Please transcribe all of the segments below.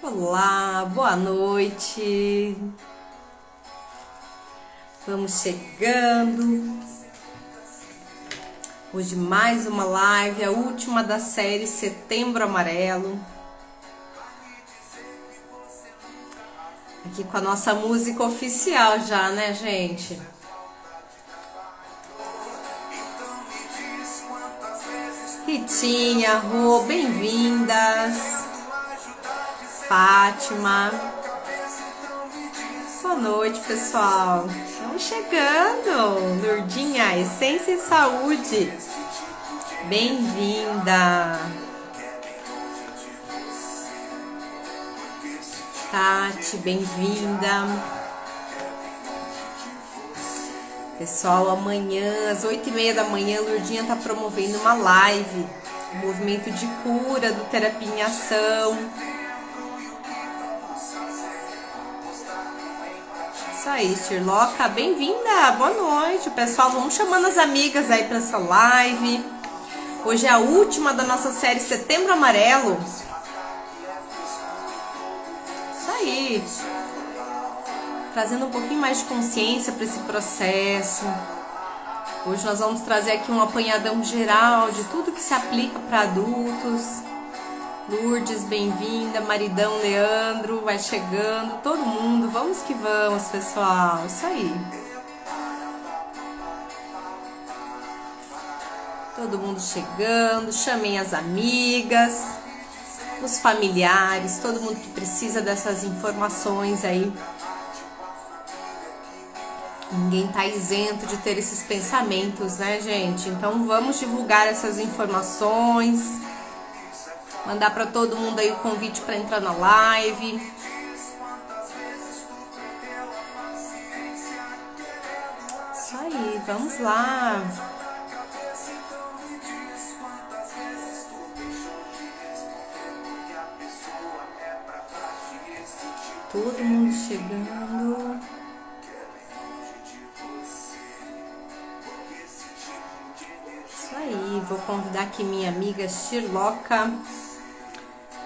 Olá, boa noite. Vamos chegando. Hoje mais uma live, a última da série Setembro Amarelo. Aqui com a nossa música oficial já, né, gente? Ritinha, Rô, bem-vindas. Fátima. Boa noite, pessoal. Estamos chegando. Lourdinha, Essência e Saúde. Bem-vinda. Tati, bem-vinda. Pessoal, amanhã, às 8h30 da manhã, Lourdinha está promovendo uma live. Um movimento de cura do Terapia em Ação. Isso aí, Shirloca, bem-vinda, boa noite, pessoal, vamos chamando as amigas aí para essa live. Hoje é a última da nossa série Setembro Amarelo. Isso aí, trazendo um pouquinho mais de consciência para esse processo. Hoje nós vamos trazer aqui um apanhadão geral de tudo que se aplica para adultos. Lourdes, bem-vinda, maridão Leandro, vai chegando, todo mundo, vamos que vamos, pessoal, isso aí. Todo mundo chegando, chamem as amigas, os familiares, todo mundo que precisa dessas informações aí. Ninguém tá isento de ter esses pensamentos, né, gente? Então vamos divulgar essas informações. Mandar para todo mundo aí o convite para entrar na live. Isso aí, vamos lá. Todo mundo chegando. Isso aí, vou convidar aqui minha amiga Shirloca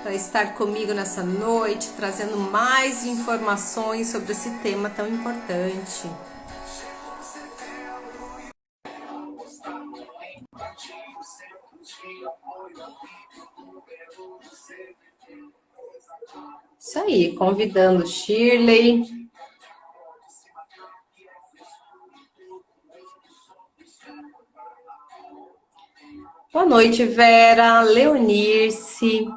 para estar comigo nessa noite, trazendo mais informações sobre esse tema tão importante. Isso aí, convidando Shirley. Boa noite, Vera, Leonirce.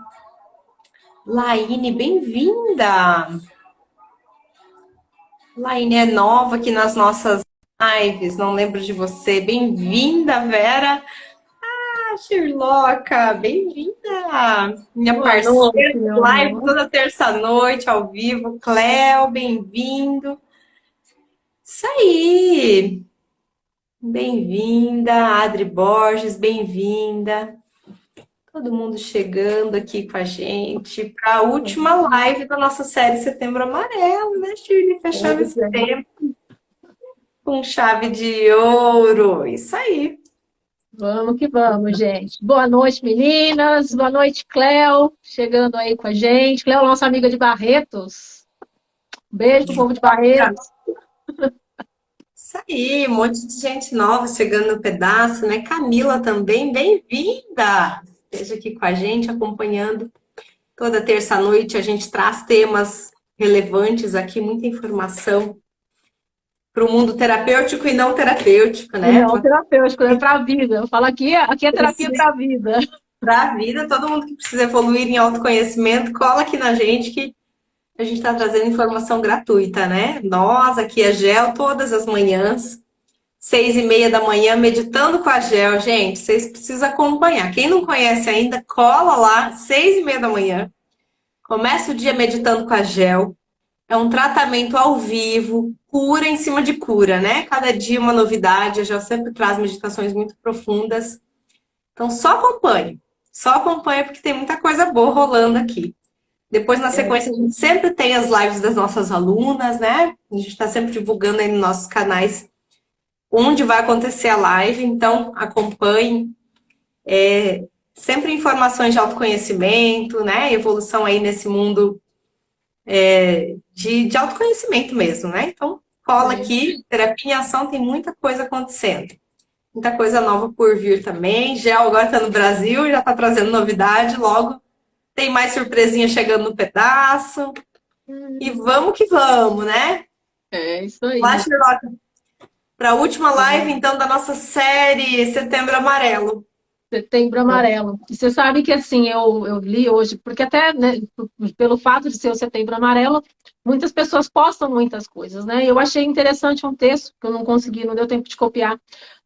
Laine, bem-vinda! Laine é nova aqui nas nossas lives, não lembro de você. Bem-vinda, Vera! Ah, Shirloca, bem-vinda! Minha parceira de live toda terça-noite, ao vivo. Cléo, bem-vindo! Isso aí! Bem-vinda! Adri Borges, bem-vinda! Todo mundo chegando aqui com a gente para a última live da nossa série Setembro Amarelo, né, Shirley? Fechando esse tempo com chave de ouro. Isso aí. Vamos que vamos, gente. Boa noite, meninas. Boa noite, Cléo, chegando aí com a gente. Cléo, nossa amiga de Barretos. Beijo pro povo de Barretos. Isso aí, um monte de gente nova chegando no pedaço, né? Camila também, bem-vinda! Esteja aqui com a gente, acompanhando. Toda terça-noite a gente traz temas relevantes aqui, muita informação para o mundo terapêutico e não terapêutico, né? Não, terapêutico, é para a vida. Eu falo aqui é terapia para a vida. Para a vida, todo mundo que precisa evoluir em autoconhecimento, cola aqui na gente que a gente está trazendo informação gratuita, né? Nós, aqui a Gel, todas as manhãs, 6h30 da manhã, meditando com a Gel. Gente, vocês precisam acompanhar. Quem não conhece ainda, cola lá, 6h30 da manhã. Começa o dia meditando com a Gel. É um tratamento ao vivo, cura em cima de cura, né? Cada dia uma novidade. A Gel sempre traz meditações muito profundas. Então, só acompanhe porque tem muita coisa boa rolando aqui. Depois, na sequência, a gente sempre tem as lives das nossas alunas, né? A gente está sempre divulgando aí nos nossos canais onde vai acontecer a live. Então, acompanhe. Sempre informações de autoconhecimento, né? Evolução aí nesse mundo de autoconhecimento mesmo, né? Então, cola É. aqui, terapia em ação, tem muita coisa acontecendo. Muita coisa nova por vir também. Gel agora está no Brasil, já está trazendo novidade. Logo tem mais surpresinha chegando no pedaço. E vamos que vamos, né? É isso Lá, aí. Charlotte, para a última live, É. então, da nossa série Setembro Amarelo. Setembro Amarelo. E você sabe que assim, eu li hoje, porque até, né, pelo fato de ser o Setembro Amarelo, muitas pessoas postam muitas coisas, né? Eu achei interessante um texto que eu não consegui, não deu tempo de copiar,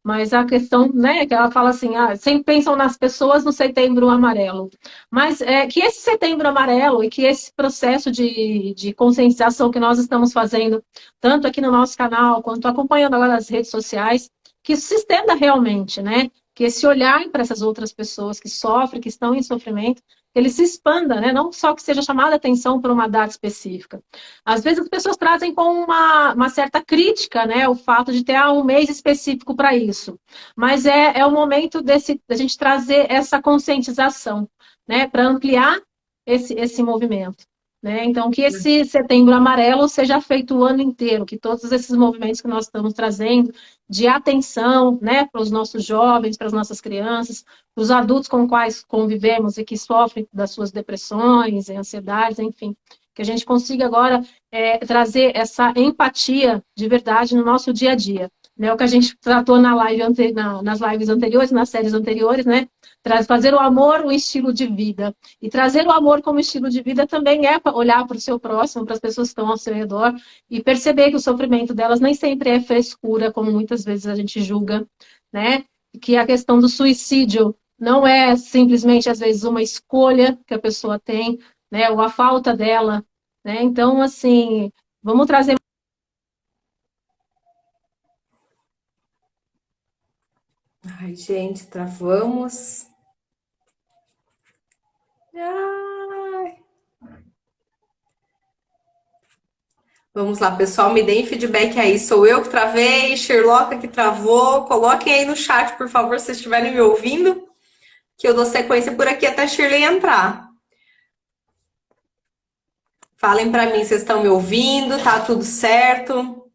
mas a questão, né, que ela fala assim, sempre pensam nas pessoas no Setembro Amarelo. Mas que esse Setembro Amarelo e que esse processo de conscientização que nós estamos fazendo, tanto aqui no nosso canal, quanto acompanhando agora nas redes sociais, que isso se estenda realmente, né? Que esse olhar para essas outras pessoas que sofrem, que estão em sofrimento, ele se expanda, né? Não só que seja chamada a atenção por uma data específica. Às vezes as pessoas trazem com uma certa crítica, né? O fato de ter um mês específico para isso. Mas é o momento da gente trazer essa conscientização, né? Para ampliar esse movimento. Né? Então, que esse Setembro Amarelo seja feito o ano inteiro, que todos esses movimentos que nós estamos trazendo, de atenção, né, para os nossos jovens, para as nossas crianças, para os adultos com os quais convivemos e que sofrem das suas depressões, ansiedades, enfim, que a gente consiga agora trazer essa empatia de verdade no nosso dia a dia. Né, o que a gente tratou nas lives anteriores, nas séries anteriores, né? Fazer o amor um estilo de vida. E trazer o amor como estilo de vida também é olhar para o seu próximo, para as pessoas que estão ao seu redor, e perceber que o sofrimento delas nem sempre é frescura, como muitas vezes a gente julga, né? Que a questão do suicídio não é simplesmente, às vezes, uma escolha que a pessoa tem, né? Ou a falta dela, né? Então, assim, vamos trazer. Ai, gente, travamos. Ai. Vamos lá, pessoal, me deem feedback aí. Sou eu que travei, Sherlock que travou. Coloquem aí no chat, por favor, se vocês estiverem me ouvindo, que eu dou sequência por aqui até a Shirley entrar. Falem para mim se vocês estão me ouvindo, tá tudo certo?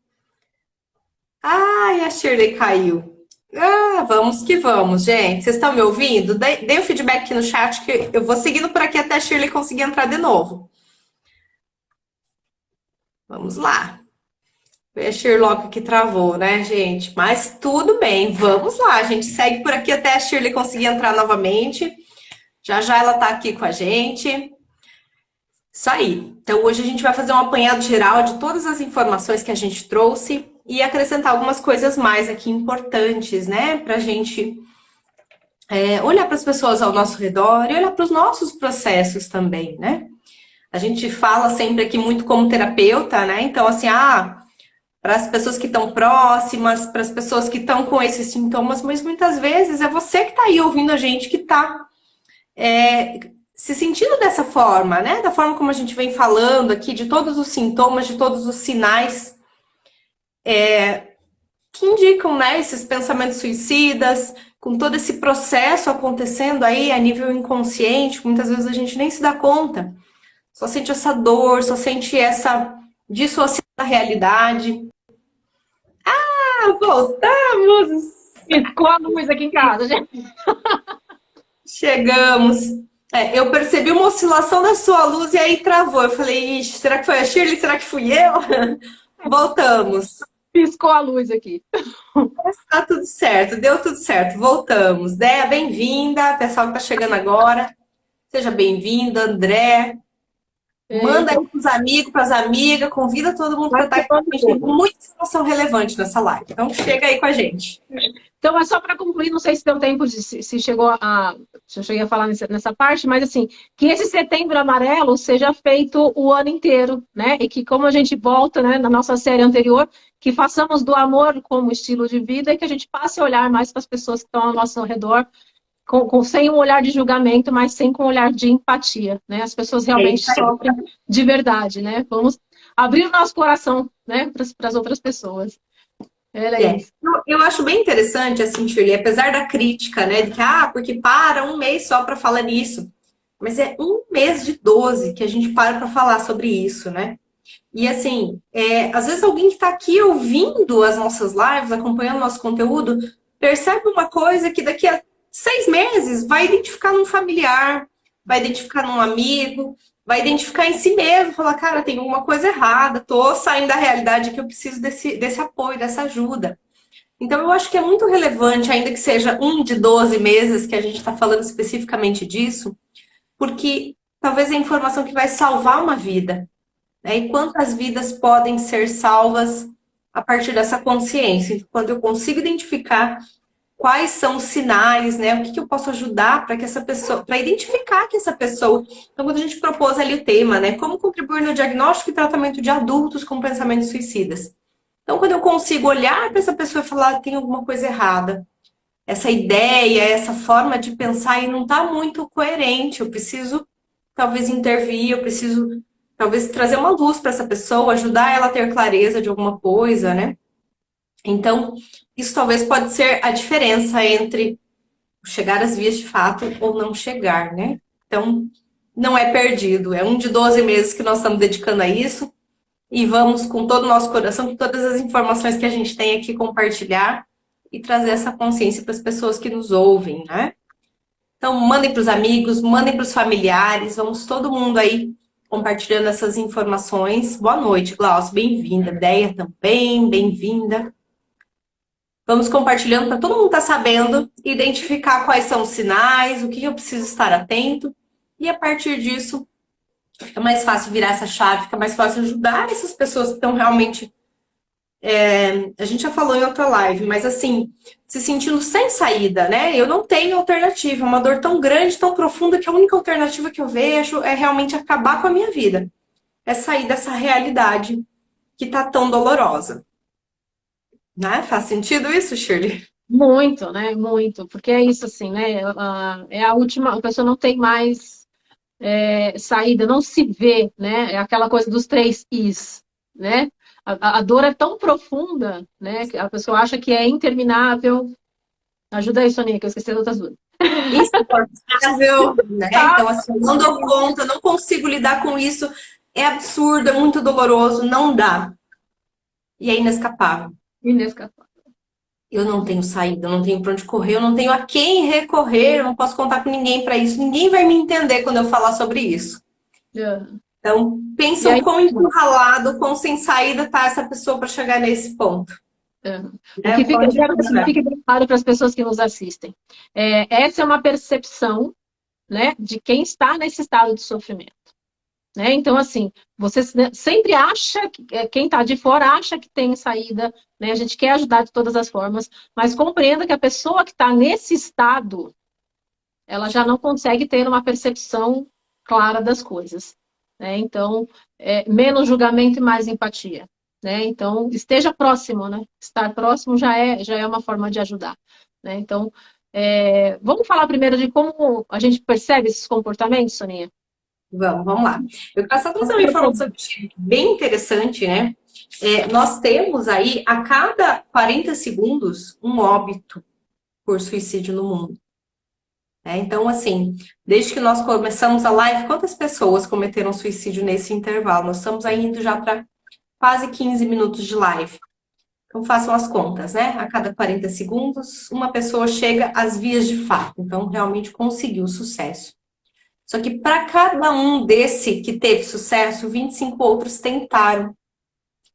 Ai, a Shirley caiu. Vamos que vamos, gente. Vocês estão me ouvindo? Dê o feedback aqui no chat que eu vou seguindo por aqui até a Shirley conseguir entrar de novo. Vamos lá. Foi a Sherlock que travou, né, gente? Mas tudo bem, vamos lá. A gente segue por aqui até a Shirley conseguir entrar novamente. Já já ela tá aqui com a gente. Isso aí. Então hoje a gente vai fazer um apanhado geral de todas as informações que a gente trouxe e acrescentar algumas coisas mais aqui importantes, né? Pra gente olhar para as pessoas ao nosso redor e olhar para os nossos processos também, né? A gente fala sempre aqui muito como terapeuta, né? Então, assim, para as pessoas que estão próximas, para as pessoas que estão com esses sintomas, mas muitas vezes é você que está aí ouvindo a gente que está se sentindo dessa forma, né? Da forma como a gente vem falando aqui, de todos os sintomas, de todos os sinais que indicam, né, esses pensamentos suicidas, com todo esse processo acontecendo aí a nível inconsciente, muitas vezes a gente nem se dá conta. Só sente essa dor, só sente essa dissociação da realidade. Voltamos! Ficou a luz aqui em casa, gente. Chegamos. Eu percebi uma oscilação da sua luz e aí travou. Eu falei, ixi, será que foi a Shirley? Será que fui eu? Voltamos. Piscou a luz aqui. Tá tudo certo, deu tudo certo. Voltamos. Déia, bem-vinda. Pessoal que tá chegando agora, seja bem-vinda. André, manda Eita, aí pros amigos, pras amigas, convida todo mundo para estar aqui. participando A gente tem tudo. muita informação relevante nessa live. Então, chega aí com a gente. Então, é só para concluir, não sei se deu tempo de se chegou a. Se eu cheguei a falar nessa parte, mas assim, que esse setembro amarelo seja feito o ano inteiro, né? E que, como a gente volta, né, na nossa série anterior, que façamos do amor como estilo de vida e que a gente passe a olhar mais para as pessoas que estão ao nosso redor, sem um olhar de julgamento, mas sem com um olhar de empatia, né? As pessoas É realmente isso aí. sofrem de verdade, né? Vamos abrir o nosso coração, né, para as outras pessoas. Era isso. Eu acho bem interessante, assim, Shirley, apesar da crítica, né, de que, porque para um mês só para falar nisso. mas é um mês de 12 que a gente para falar sobre isso, né? E assim, às vezes alguém que está aqui ouvindo as nossas lives, acompanhando nosso conteúdo, percebe uma coisa que daqui a 6 meses vai identificar num familiar, vai identificar num amigo, vai identificar em si mesmo, falar, cara, tem alguma coisa errada, tô saindo da realidade que eu preciso desse apoio, dessa ajuda. Então, eu acho que é muito relevante, ainda que seja um de 12 meses que a gente está falando especificamente disso, porque talvez é a informação que vai salvar uma vida, né? E quantas vidas podem ser salvas a partir dessa consciência? Então, quando eu consigo identificar quais são os sinais, né? O que eu posso ajudar para que essa pessoa, para identificar que essa pessoa. Então, quando a gente propôs ali o tema, né? Como contribuir no diagnóstico e tratamento de adultos com pensamentos suicidas. Então, quando eu consigo olhar para essa pessoa e falar, tem alguma coisa errada, essa ideia, essa forma de pensar e não está muito coerente, eu preciso talvez intervir, eu preciso talvez trazer uma luz para essa pessoa, ajudar ela a ter clareza de alguma coisa, né? Então, isso talvez pode ser a diferença entre chegar às vias de fato ou não chegar, né? Então, não é perdido, é um de 12 meses que nós estamos dedicando a isso e vamos com todo o nosso coração, com todas as informações que a gente tem aqui, compartilhar e trazer essa consciência para as pessoas que nos ouvem, né? Então, mandem para os amigos, mandem para os familiares, vamos todo mundo aí compartilhando essas informações. Boa noite, Glaucio, bem-vinda. Deia também, bem-vinda. Vamos compartilhando para todo mundo estar sabendo, identificar quais são os sinais, o que eu preciso estar atento. E a partir disso, fica mais fácil virar essa chave, fica mais fácil ajudar essas pessoas que estão realmente... a gente já falou em outra live, mas assim, se sentindo sem saída, né? Eu não tenho alternativa, uma dor tão grande, tão profunda, que a única alternativa que eu vejo é realmente acabar com a minha vida. É sair dessa realidade que tá tão dolorosa. Né? Faz sentido isso, Shirley? Muito, né? Muito. Porque é isso, assim, né? É a última, a pessoa não tem mais saída, não se vê, né? É aquela coisa dos 3 Is, né? A dor é tão profunda, né? Que a pessoa acha que é interminável. Ajuda aí, Soninha, que eu esqueci das outras duas. Insuportável, né? Então, assim, não dou conta, não consigo lidar com isso. É absurdo, é muito doloroso, não dá. E é inescapável. Inescapável. Eu não tenho saída, eu não tenho para onde correr, eu não tenho a quem recorrer, eu não posso contar com ninguém para isso. Ninguém vai me entender quando eu falar sobre isso. Então, pensa o quão encurralado, quão sem saída tá essa pessoa para chegar nesse ponto. O que fica, eu quero que fique bem claro para as pessoas que nos assistem. Essa é uma percepção, né, de quem está nesse estado de sofrimento. Né? Então, assim, você sempre acha, quem está de fora acha que tem saída, né? A gente quer ajudar de todas as formas, mas compreenda que a pessoa que está nesse estado, ela já não consegue ter uma percepção clara das coisas. Né? Então, menos julgamento e mais empatia. Né? Então, esteja próximo, né? Estar próximo já é uma forma de ajudar. Né? Então, vamos falar primeiro de como a gente percebe esses comportamentos, Soninha? Vamos lá. Eu quero só trazer uma informação bem interessante, né? Nós temos aí, a cada 40 segundos, um óbito por suicídio no mundo. Então, assim, desde que nós começamos a live, quantas pessoas cometeram suicídio nesse intervalo? Nós estamos aí indo já para quase 15 minutos de live. Então, façam as contas, né? A cada 40 segundos, uma pessoa chega às vias de fato. Então, realmente conseguiu sucesso. Só que para cada um desse que teve sucesso, 25 outros tentaram.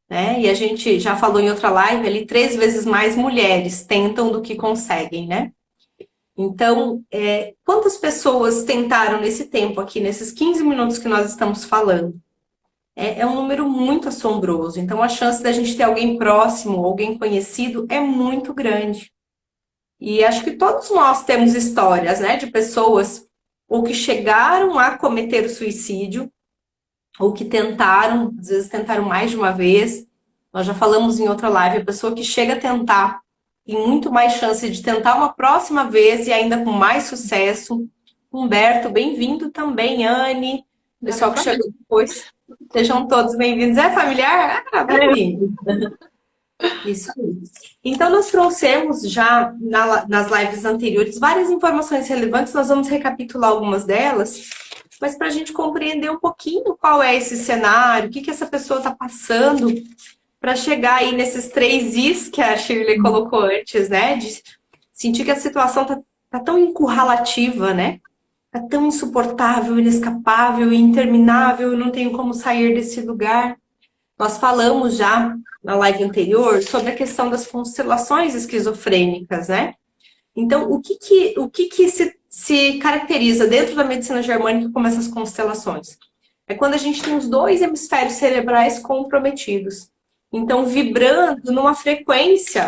Né? E a gente já falou em outra live ali, 3 vezes mais mulheres tentam do que conseguem, né? Então, quantas pessoas tentaram nesse tempo aqui, nesses 15 minutos que nós estamos falando? É um número muito assombroso. Então, a chance da gente ter alguém próximo, alguém conhecido, é muito grande. E acho que todos nós temos histórias, né, de pessoas ou que chegaram a cometer o suicídio, ou que tentaram, às vezes tentaram mais de uma vez. Nós já falamos em outra live, a pessoa que chega a tentar tem muito mais chance de tentar uma próxima vez e ainda com mais sucesso. Humberto, bem-vindo também, Anne, pessoal que chegou depois. Sejam todos bem-vindos. É familiar? Ah, bem-vindo. Isso aí. Então, nós trouxemos já nas lives anteriores várias informações relevantes, nós vamos recapitular algumas delas. mas para a gente compreender um pouquinho qual é esse cenário, o que que essa pessoa está passando, para chegar aí nesses 3 Is que a Shirley colocou antes, né? De sentir que a situação tá tão encurralativa, né? Tá tão insuportável, inescapável, interminável, eu não tenho como sair desse lugar. Nós falamos já na live anterior sobre a questão das constelações esquizofrênicas, né? Então, o que que se caracteriza dentro da medicina germânica como essas constelações? É quando a gente tem os 2 hemisférios cerebrais comprometidos. Então, vibrando numa frequência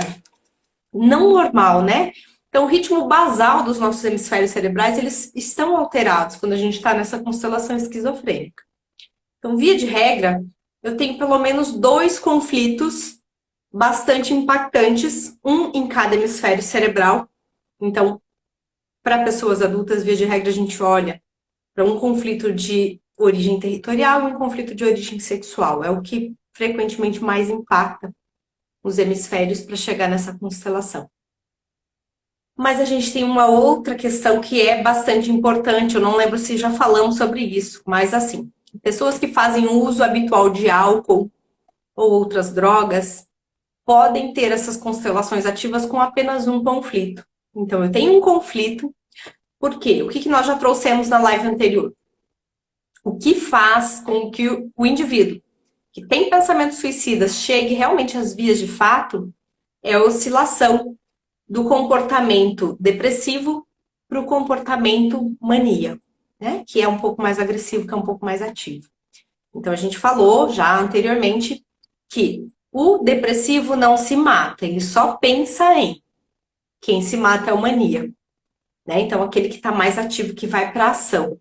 não normal, né? Então, o ritmo basal dos nossos hemisférios cerebrais, eles estão alterados quando a gente está nessa constelação esquizofrênica. Então, via de regra, eu tenho pelo menos 2 conflitos bastante impactantes, um em cada hemisfério cerebral. Então, para pessoas adultas, via de regra, a gente olha para um conflito de origem territorial e um conflito de origem sexual. É o que frequentemente mais impacta os hemisférios para chegar nessa constelação. Mas a gente tem uma outra questão que é bastante importante, eu não lembro se já falamos sobre isso, mas assim, pessoas que fazem uso habitual de álcool ou outras drogas podem ter essas constelações ativas com apenas um conflito. Então, eu tenho um conflito, por quê? O que nós já trouxemos na live anterior? O que faz com que o indivíduo que tem pensamentos suicidas chegue realmente às vias de fato é a oscilação do comportamento depressivo para o comportamento maníaco, né? Que é um pouco mais agressivo, que é um pouco mais ativo. Então, a gente falou já anteriormente que o depressivo não se mata, ele só pensa em. Quem se mata é o maníaco, né? Então, aquele que está mais ativo, que vai para a ação.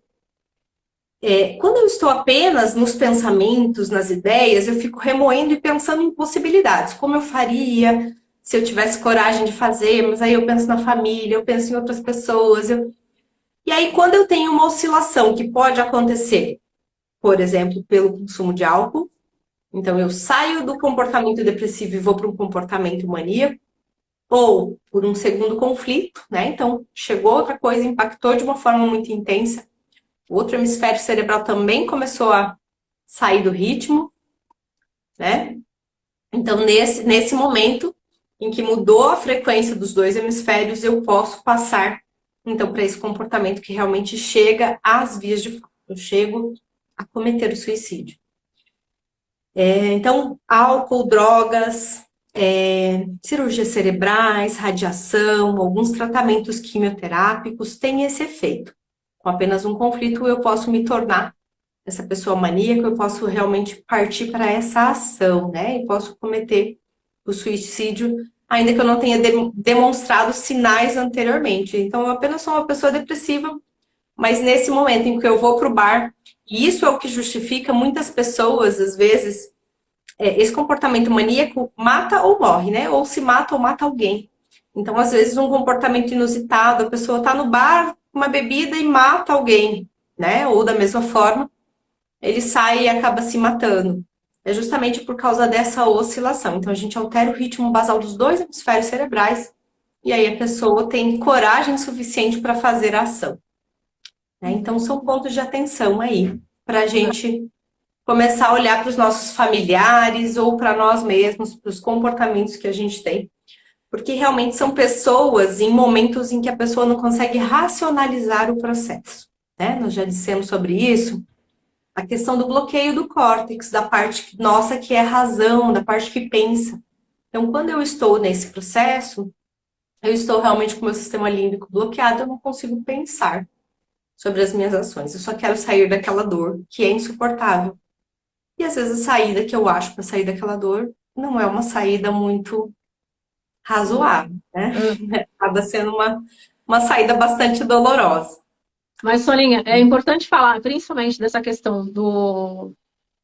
Quando eu estou apenas nos pensamentos, nas ideias, eu fico remoendo e pensando em possibilidades. Como eu faria se eu tivesse coragem de fazer, mas aí eu penso na família, eu penso em outras pessoas. E aí, quando eu tenho uma oscilação que pode acontecer, por exemplo, pelo consumo de álcool, então eu saio do comportamento depressivo e vou para um comportamento maníaco, ou por um segundo conflito, né? Então, chegou outra coisa, impactou de uma forma muito intensa. O outro hemisfério cerebral também começou a sair do ritmo, né? Então, nesse momento em que mudou a frequência dos 2 hemisférios, eu posso passar, então, para esse comportamento que realmente chega às vias de fato. Eu chego a cometer o suicídio. Então, álcool, drogas, cirurgias cerebrais, radiação, alguns tratamentos quimioterápicos têm esse efeito. Com apenas um conflito, eu posso me tornar essa pessoa maníaca, eu posso realmente partir para essa ação, né? E posso cometer o suicídio, ainda que eu não tenha demonstrado sinais anteriormente. Então, eu apenas sou uma pessoa depressiva, mas nesse momento em que eu vou para o bar, e isso é o que justifica muitas pessoas, às vezes, esse comportamento maníaco mata ou morre, né? Ou se mata ou mata alguém. Então, às vezes, um comportamento inusitado, a pessoa está no bar, uma bebida e mata alguém, né? Ou da mesma forma, ele sai e acaba se matando. É justamente por causa dessa oscilação. Então, a gente altera o ritmo basal dos 2 hemisférios cerebrais e aí a pessoa tem coragem suficiente para fazer a ação. Né? Então, são pontos de atenção aí para a gente começar a olhar para os nossos familiares ou para nós mesmos, para os comportamentos que a gente tem. Porque realmente são pessoas em momentos em que a pessoa não consegue racionalizar o processo. Né? Nós já dissemos sobre isso. A questão do bloqueio do córtex, da parte nossa que é razão, da parte que pensa. Então, quando eu estou nesse processo, eu estou realmente com o meu sistema límbico bloqueado, eu não consigo pensar sobre as minhas ações. Eu só quero sair daquela dor que é insuportável. E às vezes a saída que eu acho para sair daquela dor não é uma saída muito razoável, né? Acaba sendo uma saída bastante dolorosa. Mas, Soninha, é importante falar, principalmente dessa questão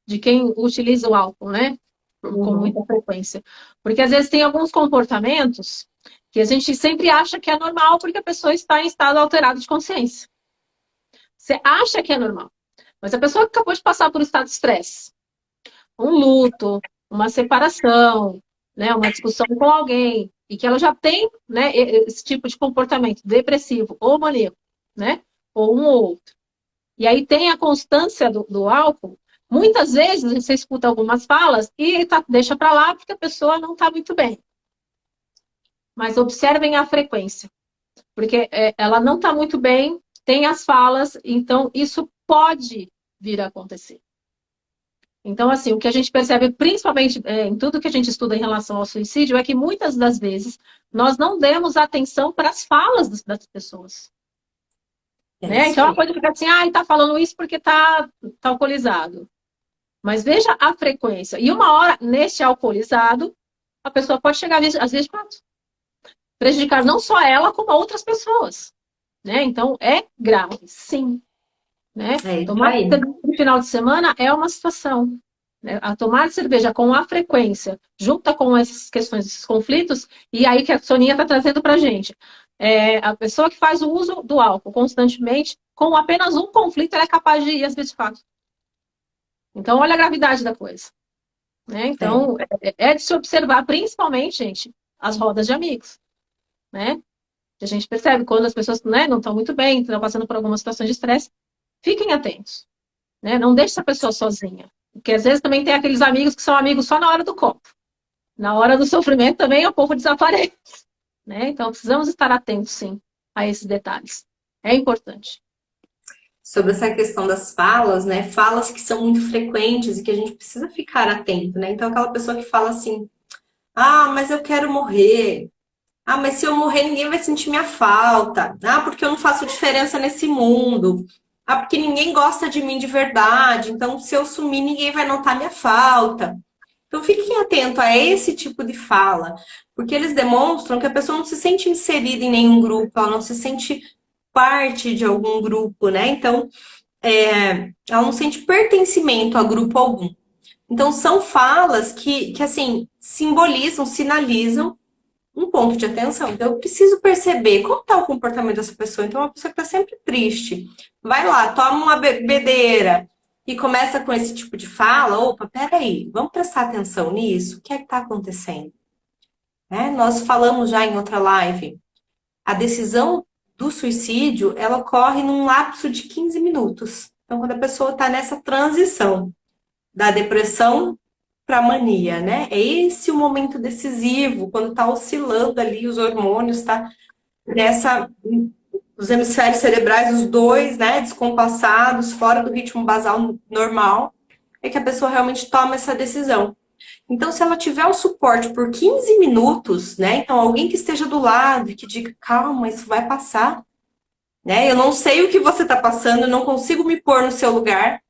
de quem utiliza o álcool, né? Com muita frequência. Porque às vezes tem alguns comportamentos que a gente sempre acha que é normal porque a pessoa está em estado alterado de consciência. Você acha que é normal. Mas a pessoa acabou de passar por um estado de estresse, um luto, uma separação, né, uma discussão com alguém, e que ela já tem, né, esse tipo de comportamento depressivo ou maníaco, né? Ou um ou outro. e aí tem a constância do álcool, muitas vezes você escuta algumas falas e deixa para lá porque a pessoa não está muito bem. Mas observem a frequência, porque ela não está muito bem, tem as falas, então isso pode vir a acontecer. Então, assim, o que a gente percebe, principalmente em tudo que a gente estuda em relação ao suicídio, é que muitas das vezes nós não demos atenção para as falas das pessoas. É Né? isso Então, a aí. coisa fica assim, ele está falando isso porque está alcoolizado. Mas veja a frequência. E uma hora, nesse alcoolizado, a pessoa pode chegar, às vezes, para prejudicar não só ela, como outras pessoas. Né? Então, é grave, sim. Né? É isso Tomar aí. cerveja no final de semana é uma situação. Né? A tomar cerveja com a frequência, junta com essas questões, esses conflitos, e aí que a Soninha está trazendo para a gente. A pessoa que faz o uso do álcool constantemente, com apenas um conflito, ela é capaz de ir às vezes de fato. Então, olha a gravidade da coisa. Né? É. Então, é de se observar, principalmente, gente, as rodas de amigos. Né? A gente percebe quando as pessoas, né, não estão muito bem, estão passando por algumas situações de estresse, fiquem atentos. Né? Não deixe essa pessoa sozinha. Porque às vezes também tem aqueles amigos que são amigos só na hora do copo. Na hora do sofrimento também o povo desaparece. Né? Então precisamos estar atentos, sim, a esses detalhes. É importante. Sobre essa questão das falas, né? Falas que são muito frequentes e que a gente precisa ficar atento, né? Então, aquela pessoa que fala assim: ah, mas eu quero morrer. Ah, mas se eu morrer, ninguém vai sentir minha falta. Ah, porque eu não faço diferença nesse mundo. Ah, porque ninguém gosta de mim de verdade. Então, se eu sumir, ninguém vai notar minha falta. Então, fiquem atentos a esse tipo de fala, porque eles demonstram que a pessoa não se sente inserida em nenhum grupo, ela não se sente parte de algum grupo, né? Então, ela não sente pertencimento a grupo algum. Então, são falas que assim, simbolizam, sinalizam um ponto de atenção. Então, eu preciso perceber como está o comportamento dessa pessoa. Então, uma pessoa que está sempre triste, vai lá, toma uma bebedeira e começa com esse tipo de fala. Opa, peraí, vamos prestar atenção nisso? O que é que está acontecendo? Né? Nós falamos já em outra live. A decisão do suicídio, ela ocorre num lapso de 15 minutos. Então, quando a pessoa está nessa transição da depressão para mania, né? É esse o momento decisivo, quando está oscilando ali os hormônios, tá nessa os hemisférios cerebrais, os dois, né, descompassados, fora do ritmo basal normal, é que a pessoa realmente toma essa decisão. Então, se ela tiver o suporte por 15 minutos, né? Então, alguém que esteja do lado e que diga, calma, isso vai passar, né? Eu não sei o que você está passando, eu não consigo me pôr no seu lugar,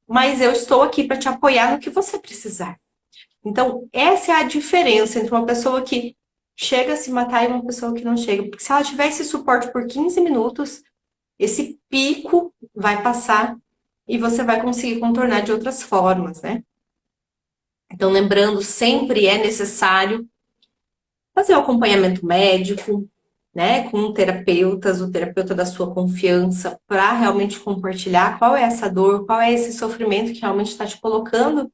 mas eu estou aqui para te apoiar no que você precisar. Então, essa é a diferença entre uma pessoa que chega a se matar e uma pessoa que não chega. Porque se ela tiver esse suporte por 15 minutos, esse pico vai passar e você vai conseguir contornar de outras formas, né? Então, lembrando, sempre é necessário fazer o acompanhamento médico, né, com terapeutas, o terapeuta da sua confiança, para realmente compartilhar qual é essa dor, qual é esse sofrimento que realmente está te colocando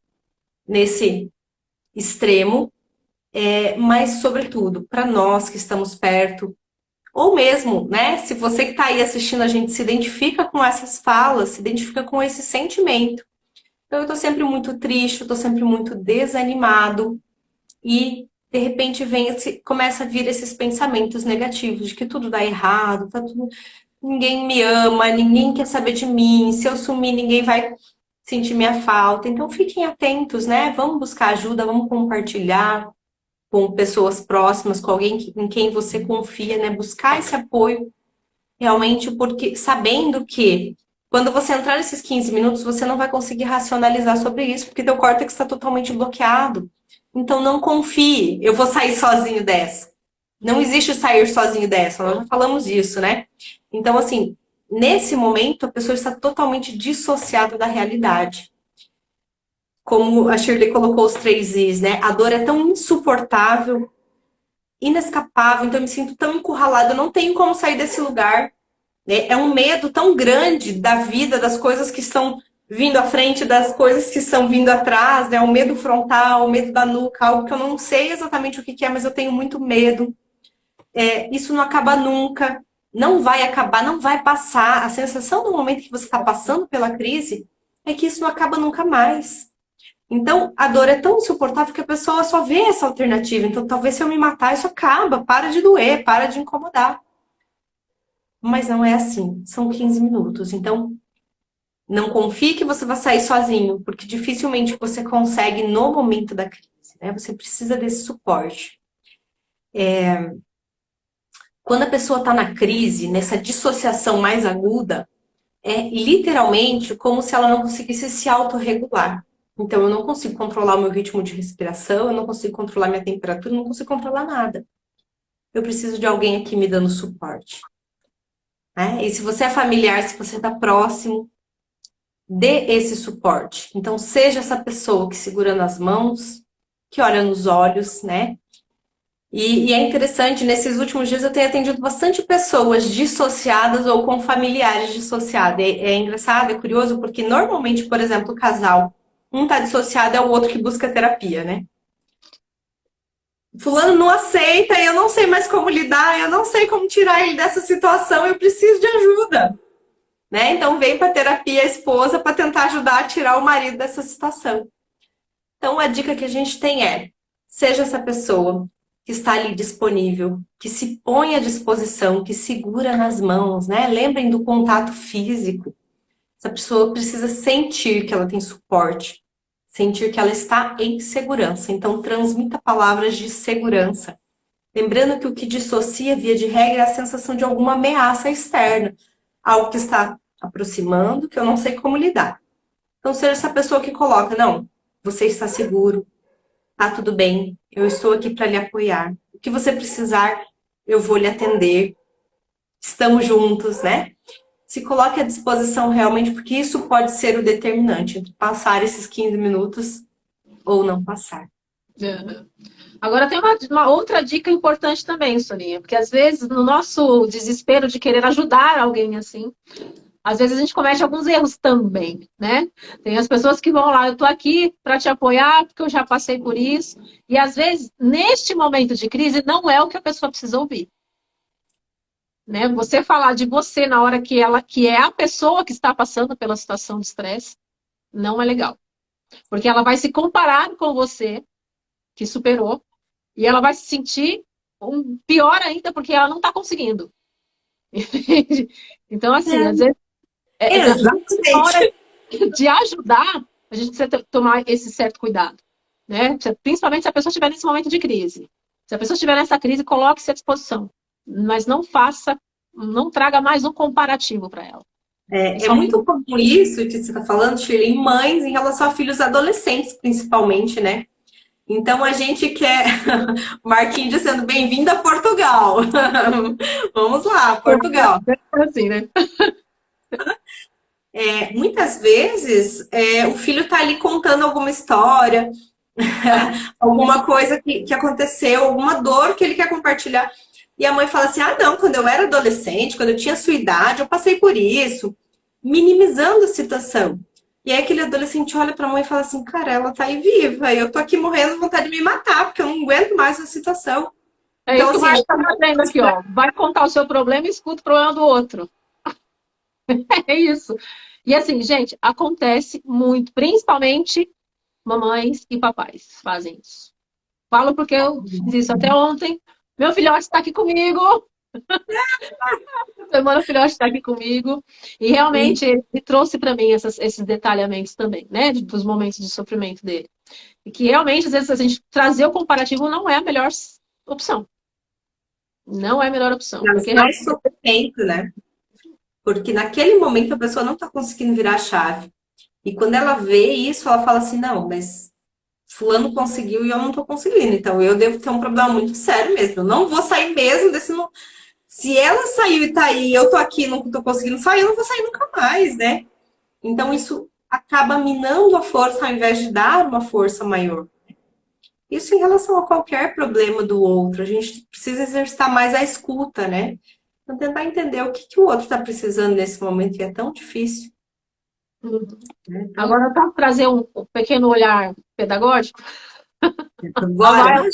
nesse extremo, mas, sobretudo, para nós que estamos perto, ou mesmo, né, se você que está aí assistindo a gente se identifica com essas falas, se identifica com esse sentimento. Então, eu estou sempre muito triste, eu estou sempre muito desanimado, e de repente começa a vir esses pensamentos negativos de que tudo dá errado, ninguém me ama, ninguém quer saber de mim, se eu sumir ninguém vai sentir minha falta. Então fiquem atentos, né? Vamos buscar ajuda, vamos compartilhar com pessoas próximas, com alguém em quem você confia, né? Buscar esse apoio realmente, porque sabendo que quando você entrar nesses 15 minutos, você não vai conseguir racionalizar sobre isso, porque teu córtex está totalmente bloqueado. Então não confie, eu vou sair sozinho dessa. Não existe sair sozinho dessa, nós já falamos disso, né? Então, assim, nesse momento, a pessoa está totalmente dissociada da realidade. Como a Shirley colocou os 3 Is, né? A dor é tão insuportável, inescapável, então eu me sinto tão encurralada, eu não tenho como sair desse lugar. Né? É um medo tão grande da vida, das coisas que estão vindo à frente, das coisas que estão vindo atrás, né? O medo frontal, o medo da nuca, algo que eu não sei exatamente o que é, mas eu tenho muito medo. Isso não acaba nunca. não vai acabar, não vai passar. A sensação no momento que você está passando pela crise é que isso não acaba nunca mais. Então, a dor é tão insuportável que a pessoa só vê essa alternativa. Então, talvez se eu me matar, isso acaba, para de doer, para de incomodar. Mas não é assim. São 15 minutos. Então, não confie que você vai sair sozinho, porque dificilmente você consegue no momento da crise, né? Você precisa desse suporte. Quando a pessoa está na crise, nessa dissociação mais aguda, é literalmente como se ela não conseguisse se autorregular. Então, eu não consigo controlar o meu ritmo de respiração, eu não consigo controlar minha temperatura, eu não consigo controlar nada. Eu preciso de alguém aqui me dando suporte, né? E se você é familiar, se você está próximo, dê esse suporte. Então, seja essa pessoa que segura nas mãos, que olha nos olhos, né? E é interessante, nesses últimos dias eu tenho atendido bastante pessoas dissociadas ou com familiares dissociados. É engraçado, é curioso, porque normalmente, por exemplo, o casal, um tá dissociado é o outro que busca terapia, né? Fulano não aceita, eu não sei mais como lidar, eu não sei como tirar ele dessa situação, eu preciso de ajuda, né? Então vem para terapia a esposa para tentar ajudar a tirar o marido dessa situação. Então a dica que a gente tem é: seja essa pessoa que está ali disponível, que se põe à disposição, que segura nas mãos, né? Lembrem do contato físico. Essa pessoa precisa sentir que ela tem suporte, sentir que ela está em segurança. Então transmita palavras de segurança. Lembrando que o que dissocia, via de regra, é a sensação de alguma ameaça externa. Algo que está aproximando, que eu não sei como lidar. Então, seja essa pessoa que coloca: não, você está seguro, tá tudo bem, eu estou aqui para lhe apoiar. O que você precisar, eu vou lhe atender. Estamos juntos, né? Se coloque à disposição realmente, porque isso pode ser o determinante entre passar esses 15 minutos ou não passar. É. Agora tem uma outra dica importante também, Soninha, porque às vezes no nosso desespero de querer ajudar alguém assim, às vezes a gente comete alguns erros também, né? Tem as pessoas que vão lá: eu tô aqui para te apoiar, porque eu já passei por isso. E às vezes, neste momento de crise, não é o que a pessoa precisa ouvir, né? Você falar de você na hora que é a pessoa que está passando pela situação de estresse, não é legal. Porque ela vai se comparar com você, que superou, e ela vai se sentir pior ainda, porque ela não está conseguindo. Entende? Então, assim, às vezes, na hora Exatamente. de ajudar, a gente precisa tomar esse certo cuidado, né? Principalmente se a pessoa estiver nesse momento de crise. Se a pessoa estiver nessa crise, coloque-se à disposição. Mas não traga mais um comparativo para ela. É muito comum isso que você está falando, Shirley, em mães em relação a filhos adolescentes, principalmente, né? Então a gente quer. Marquinhos dizendo: bem-vindo a Portugal. Vamos lá, Portugal. Assim, né? Muitas vezes o filho está ali contando alguma história, alguma coisa que aconteceu, alguma dor que ele quer compartilhar. E a mãe fala assim: ah, não, quando eu era adolescente, quando eu tinha sua idade, eu passei por isso, minimizando a situação. E aí aquele adolescente olha para a mãe e fala assim: cara, ela tá aí viva, e eu tô aqui morrendo de vontade de me matar, porque eu não aguento mais a situação. É Então, isso que o assim, Marcos está fazendo aqui, ó. Vai contar o seu problema e escuta o problema do outro. É isso. E assim, gente, acontece muito, principalmente mamães e papais fazem isso. Falo porque eu fiz isso até ontem. Meu filhote está aqui comigo. Semana o filhote está aqui comigo. E e, realmente ele trouxe para mim esses detalhamentos também, né? Dos momentos de sofrimento dele. E que realmente, às vezes, a gente trazer o comparativo não é a melhor opção. Não é a melhor opção. mas Porque mais sofrimento, né? Porque naquele momento a pessoa não está conseguindo virar a chave. E quando ela vê isso, ela fala assim: não, mas fulano conseguiu e eu não estou conseguindo. Então eu devo ter um problema muito sério mesmo. Eu não vou sair mesmo desse. Se ela saiu e tá aí, eu tô aqui e não tô conseguindo sair, eu não vou sair nunca mais, né? Então isso acaba minando a força ao invés de dar uma força maior. Isso em relação a qualquer problema do outro. A gente precisa exercitar mais a escuta, né? Então, tentar entender o que o outro está precisando nesse momento que é tão difícil. Né? Então, agora, para trazer um pequeno olhar pedagógico, a agora, maior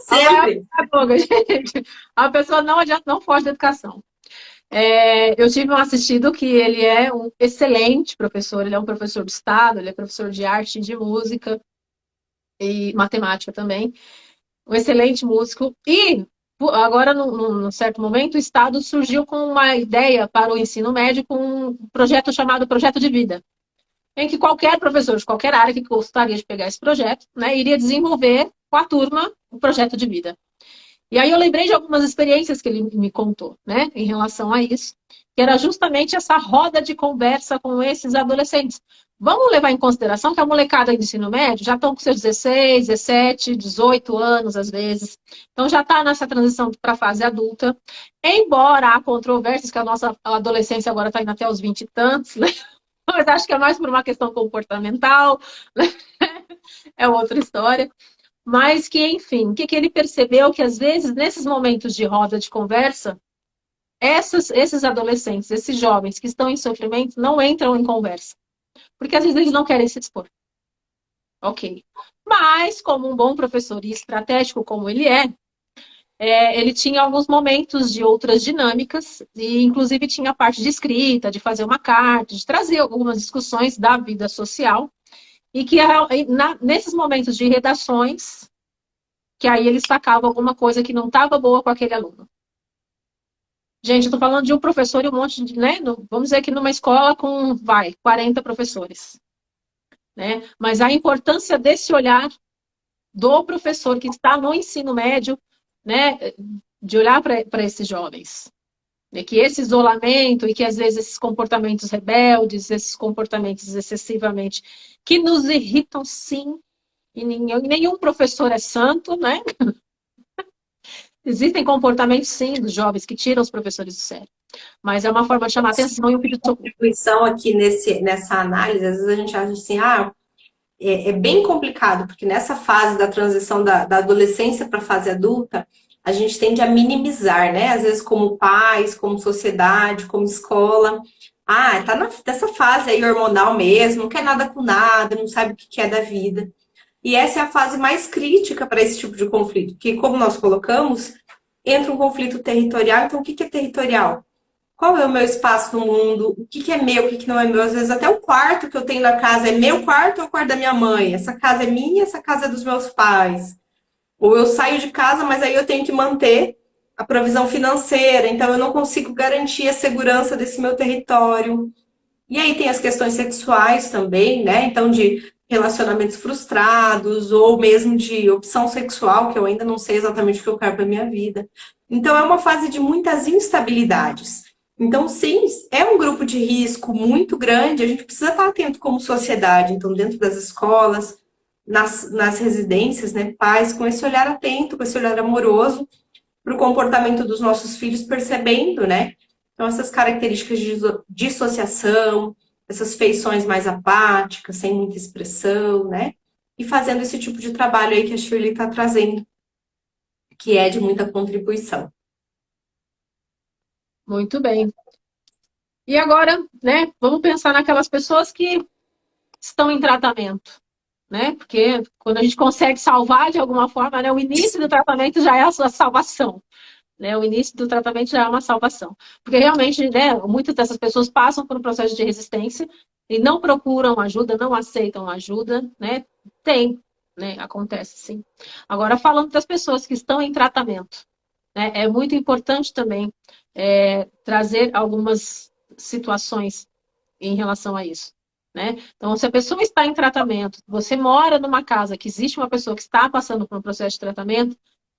sempre. pedagoga, gente. A pessoa não adianta, não foge da educação. Eu tive um assistido que ele é um excelente professor, ele é um professor do Estado, ele é professor de arte, de música e matemática também, um excelente músico. E agora, num certo momento, o Estado surgiu com uma ideia para o ensino médio, com um projeto chamado Projeto de Vida, em que qualquer professor de qualquer área que gostaria de pegar esse projeto, né, iria desenvolver com a turma o projeto de vida. E aí eu lembrei de algumas experiências que ele me contou, né, em relação a isso, que era justamente essa roda de conversa com esses adolescentes. Vamos levar em consideração que a molecada do ensino médio já estão com seus 16, 17, 18 anos, às vezes. Então já está nessa transição para a fase adulta. Embora há controvérsias, que a nossa adolescência agora está indo até os 20 e tantos, né? Mas acho que é mais por uma questão comportamental, né? É outra história. Mas que, enfim, o que ele percebeu? Que às vezes, nesses momentos de roda de conversa, esses adolescentes, esses jovens que estão em sofrimento, não entram em conversa. Porque às vezes eles não querem se expor. Ok. Mas, como um bom professor e estratégico como ele ele tinha alguns momentos de outras dinâmicas, e inclusive tinha a parte de escrita, de fazer uma carta, de trazer algumas discussões da vida social, e que nesses momentos de redações, que aí ele sacava alguma coisa que não estava boa com aquele aluno. Gente, eu estou falando de um professor e um monte de, né? Vamos dizer que numa escola com, 40 professores, né? Mas a importância desse olhar do professor que está no ensino médio, né? De olhar para esses jovens. Né? Que esse isolamento e que às vezes esses comportamentos rebeldes, esses comportamentos excessivamente que nos irritam, sim, e nenhum professor é santo, né? Existem comportamentos, sim, dos jovens que tiram os professores do sério. Mas é uma forma de chamar atenção e um pedido de socorro. Contribuição aqui nessa análise, às vezes a gente acha assim, é bem complicado, porque nessa fase da transição da adolescência para a fase adulta, a gente tende a minimizar, né? Às vezes como pais, como sociedade, como escola. Tá nessa fase aí hormonal mesmo, não quer nada com nada, não sabe o que quer da vida. E essa é a fase mais crítica para esse tipo de conflito, porque como nós colocamos, entra um conflito territorial. Então, o que é territorial? Qual é o meu espaço no mundo? O que é meu, o que não é meu? Às vezes até o quarto que eu tenho na casa é meu quarto ou o quarto da minha mãe? Essa casa é minha, essa casa é dos meus pais. Ou eu saio de casa, mas aí eu tenho que manter a provisão financeira, então eu não consigo garantir a segurança desse meu território. E aí tem as questões sexuais também, né? Então, de relacionamentos frustrados, ou mesmo de opção sexual, que eu ainda não sei exatamente o que eu quero para minha vida. Então, é uma fase de muitas instabilidades. Então, sim, é um grupo de risco muito grande, a gente precisa estar atento como sociedade, então, dentro das escolas, nas residências, né, pais, com esse olhar atento, com esse olhar amoroso para o comportamento dos nossos filhos, percebendo, né, então, essas características de dissociação, essas feições mais apáticas, sem muita expressão, né? E fazendo esse tipo de trabalho aí que a Shirley está trazendo, que é de muita contribuição. Muito bem. E agora, né, vamos pensar naquelas pessoas que estão em tratamento, né? Porque quando a gente consegue salvar de alguma forma, né, o início do tratamento já é a sua salvação. Né, o início do tratamento já é uma salvação. Porque realmente, né, muitas dessas pessoas passam por um processo de resistência e não procuram ajuda, não aceitam ajuda, né? Tem, né? Acontece sim. Agora, falando das pessoas que estão em tratamento, né, é muito importante também trazer algumas situações em relação a isso. Né? Então, se a pessoa está em tratamento, você mora numa casa que existe uma pessoa que está passando por um processo de tratamento,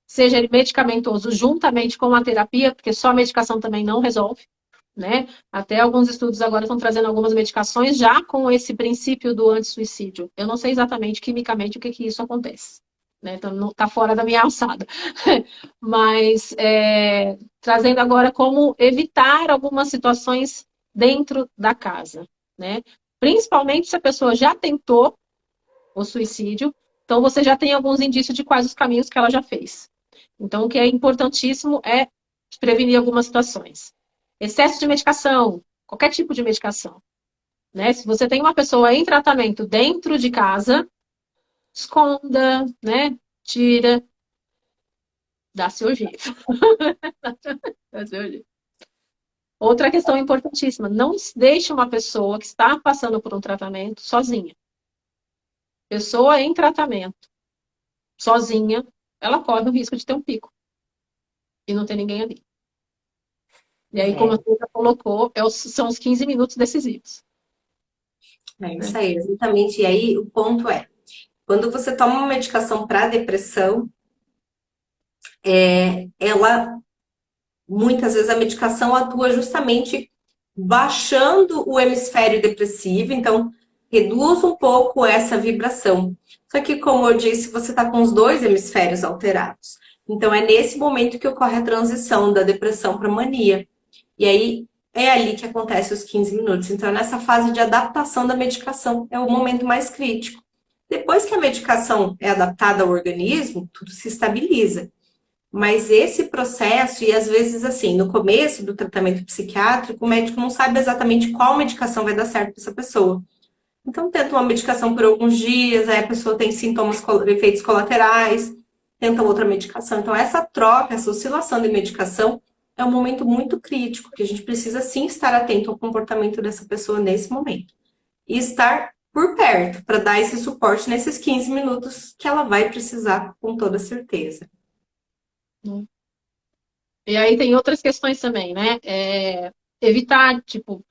seja ele medicamentoso juntamente com a terapia, porque só a medicação também não resolve, né? Até alguns estudos agora estão trazendo algumas medicações já com esse princípio do anti-suicídio. Eu não sei exatamente quimicamente o que isso acontece, né? Então não está fora da minha alçada. Mas trazendo agora como evitar algumas situações dentro da casa, né? Principalmente se a pessoa já tentou o suicídio, então você já tem alguns indícios de quais os caminhos que ela já fez. Então, o que é importantíssimo é prevenir algumas situações. Excesso de medicação, qualquer tipo de medicação. Né? Se você tem uma pessoa em tratamento dentro de casa, esconda, né? Tira, dá seu jeito. Dá seu jeito. Outra questão importantíssima, não deixe uma pessoa que está passando por um tratamento sozinha. Pessoa em tratamento, sozinha, ela corre o risco de ter um pico e não ter ninguém ali. E aí, como a É, Tuca colocou, são os 15 minutos decisivos. é Né? isso aí, exatamente. E aí, o ponto é, quando você toma uma medicação para depressão, ela, muitas vezes, a medicação atua justamente baixando o hemisfério depressivo, então, reduz um pouco essa vibração. Só que, como eu disse, você está com os dois hemisférios alterados. Então, é nesse momento que ocorre a transição da depressão para mania. E aí é ali que acontece os 15 minutos. Então, nessa fase de adaptação da medicação, é o momento mais crítico. Depois que a medicação é adaptada ao organismo, tudo se estabiliza. Mas esse processo, e às vezes assim, no começo do tratamento psiquiátrico, o médico não sabe exatamente qual medicação vai dar certo para essa pessoa. Então, tenta uma medicação por alguns dias, aí a pessoa tem sintomas, efeitos colaterais, tenta outra medicação. Então, essa troca, essa oscilação de medicação é um momento muito crítico, que a gente precisa sim estar atento ao comportamento dessa pessoa nesse momento. E estar por perto, para dar esse suporte nesses 15 minutos que ela vai precisar, com toda certeza. E aí tem outras questões também, né? Evitar, tipo,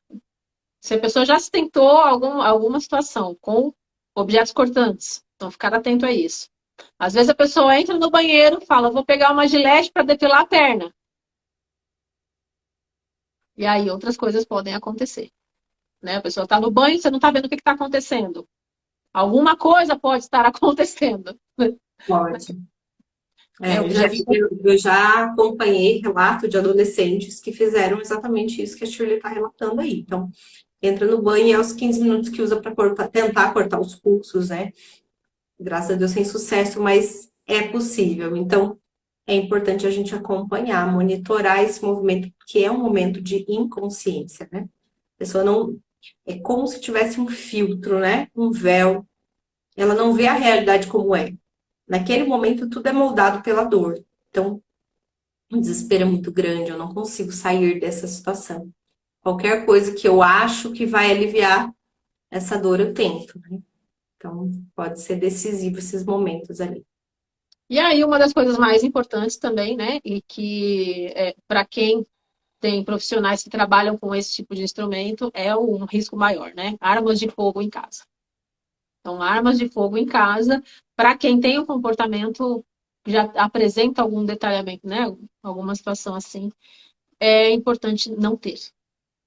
se a pessoa já se tentou alguma situação com objetos cortantes, então ficar atento a isso. Às vezes a pessoa entra no banheiro, fala, vou pegar uma gilete para depilar a perna. E aí outras coisas podem acontecer. Né? A pessoa está no banho, você não está vendo o que está acontecendo. Alguma coisa pode estar acontecendo. Pode. É, Eu já, eu já acompanhei relato de adolescentes que fizeram exatamente isso que a Shirley está relatando aí. Então, entra no banho e é os 15 minutos que usa para tentar cortar os pulsos, né? Graças a Deus sem sucesso, mas é possível. Então, é importante a gente acompanhar, monitorar esse movimento, que é um momento de inconsciência, né? A pessoa não. É como se tivesse um filtro, né? Um véu. Ela não vê a realidade como é. Naquele momento, tudo é moldado pela dor. Então, o desespero é muito grande, eu não consigo sair dessa situação. Qualquer coisa que eu acho que vai aliviar essa dor, eu tento, né? Então, pode ser decisivo esses momentos ali. E aí uma das coisas mais importantes também, né? E que para quem tem profissionais que trabalham com esse tipo de instrumento, é um risco maior, né? Armas de fogo em casa. Então, armas de fogo em casa, para quem tem um comportamento já apresenta algum detalhamento, né? Alguma situação assim, é importante não ter,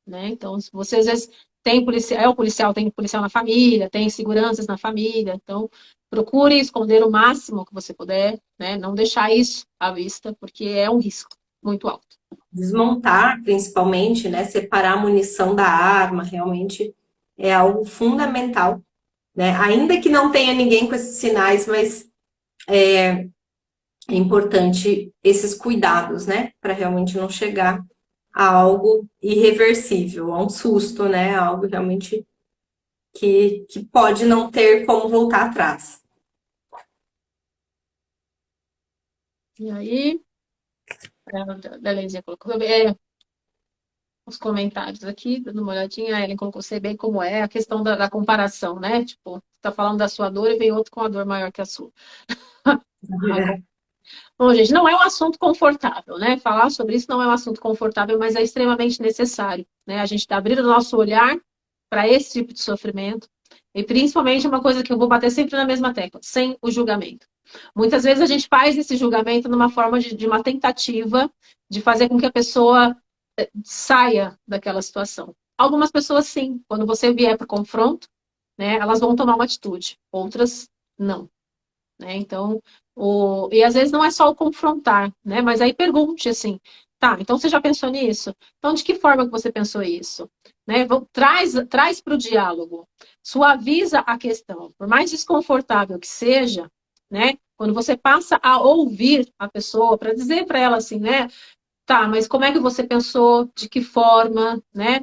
né? Então, se você às vezes tem policial, tem policial na família, tem seguranças na família, então procure esconder o máximo que você puder, né? Não deixar isso à vista, porque é um risco muito alto. Desmontar, principalmente, né? Separar a munição da arma, realmente é algo fundamental, né? Ainda que não tenha ninguém com esses sinais, mas é importante esses cuidados, né? Para realmente não chegar a algo irreversível, a um susto, né? Algo realmente que pode não ter como voltar atrás. E aí, a Belezinha colocou os comentários aqui, dando uma olhadinha, a Ellen colocou, sei bem como é, a questão da comparação, né? Tipo, você tá falando da sua dor e vem outro com a dor maior que a sua. Bom, gente, não é um assunto confortável, né? Falar sobre isso não é um assunto confortável, mas é extremamente necessário, né? A gente tá abrindo o nosso olhar para esse tipo de sofrimento e principalmente uma coisa que eu vou bater sempre na mesma tecla, sem o julgamento. Muitas vezes a gente faz esse julgamento numa forma de uma tentativa de fazer com que a pessoa saia daquela situação. Algumas pessoas sim, quando você vier para o confronto, né, elas vão tomar uma atitude, outras não. Né? Então, e às vezes não é só o confrontar, né? Mas aí pergunte assim, tá, então você já pensou nisso? Então, de que forma que você pensou isso? Né? Traz para o diálogo, suaviza a questão, por mais desconfortável que seja, né? Quando você passa a ouvir a pessoa, para dizer para ela assim, né? Tá, mas como é que você pensou? De que forma, né?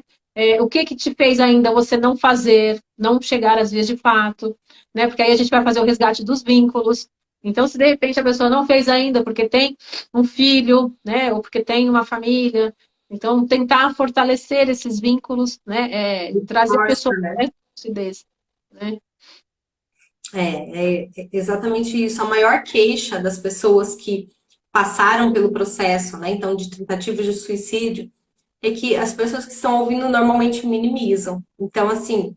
O que te fez ainda você não fazer, não chegar às vias de fato, né? Porque aí a gente vai fazer o resgate dos vínculos. Então, se de repente a pessoa não fez ainda porque tem um filho, né? Ou porque tem uma família, Então, tentar fortalecer esses vínculos, né? Trazer Força, pessoas né? mais lucidez, né? É exatamente isso. A maior queixa das pessoas que passaram pelo processo, né, então, de tentativa de suicídio, é que as pessoas que estão ouvindo normalmente minimizam. Então, assim,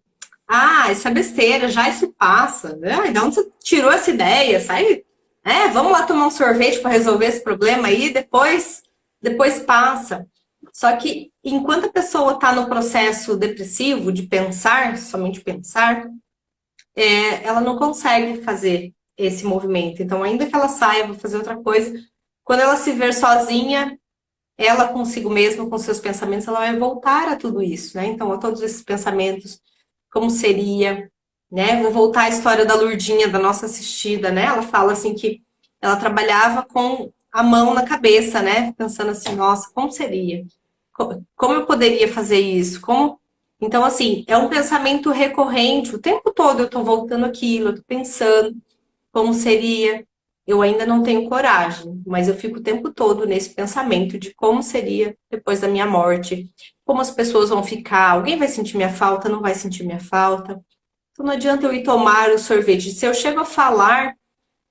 isso é besteira, já isso passa. Ai, de onde você tirou essa ideia? Sai, vamos lá tomar um sorvete para resolver esse problema aí, depois passa. Só que enquanto a pessoa está no processo depressivo de pensar, somente pensar, ela não consegue fazer esse movimento. Então, ainda que ela saia, vou fazer outra coisa, quando ela se ver sozinha, ela consigo mesma, com seus pensamentos, ela vai voltar a tudo isso, né? Então, a todos esses pensamentos, como seria, né? Vou voltar à história da Lurdinha, da nossa assistida, né? Ela fala assim que ela trabalhava com a mão na cabeça, né? Pensando assim, nossa, como seria? Como eu poderia fazer isso? Como... Então, assim, é um pensamento recorrente, o tempo todo eu tô voltando aquilo, eu tô pensando como seria. Eu ainda não tenho coragem, mas eu fico o tempo todo nesse pensamento de como seria depois da minha morte, como as pessoas vão ficar, alguém vai sentir minha falta, não vai sentir minha falta. Então não adianta eu ir tomar o sorvete. Se eu chego a falar,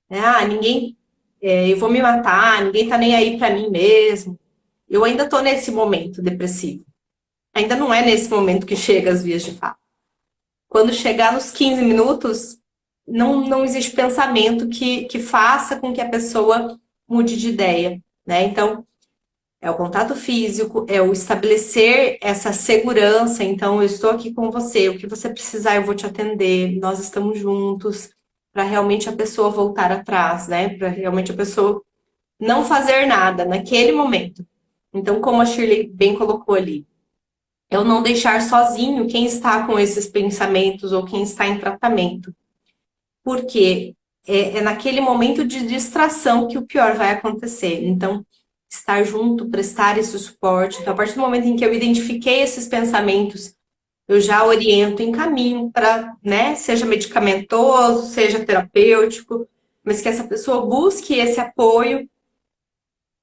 né, ninguém, eu vou me matar, ninguém tá nem aí pra mim mesmo. Eu ainda tô nesse momento depressivo. Ainda não é nesse momento que chega as vias de fato. Quando chegar nos 15 minutos, não existe pensamento que faça com que a pessoa mude de ideia, né? Então, é o contato físico, é o estabelecer essa segurança. Então, eu estou aqui com você, o que você precisar, eu vou te atender, nós estamos juntos, para realmente a pessoa voltar atrás, né? Para realmente a pessoa não fazer nada naquele momento. Então, como a Shirley bem colocou ali, eu não deixar sozinho quem está com esses pensamentos ou quem está em tratamento. Porque é naquele momento de distração que o pior vai acontecer. Então, estar junto, prestar esse suporte. Então, a partir do momento em que eu identifiquei esses pensamentos, eu já oriento, encaminho para, né, seja medicamentoso, seja terapêutico, mas que essa pessoa busque esse apoio.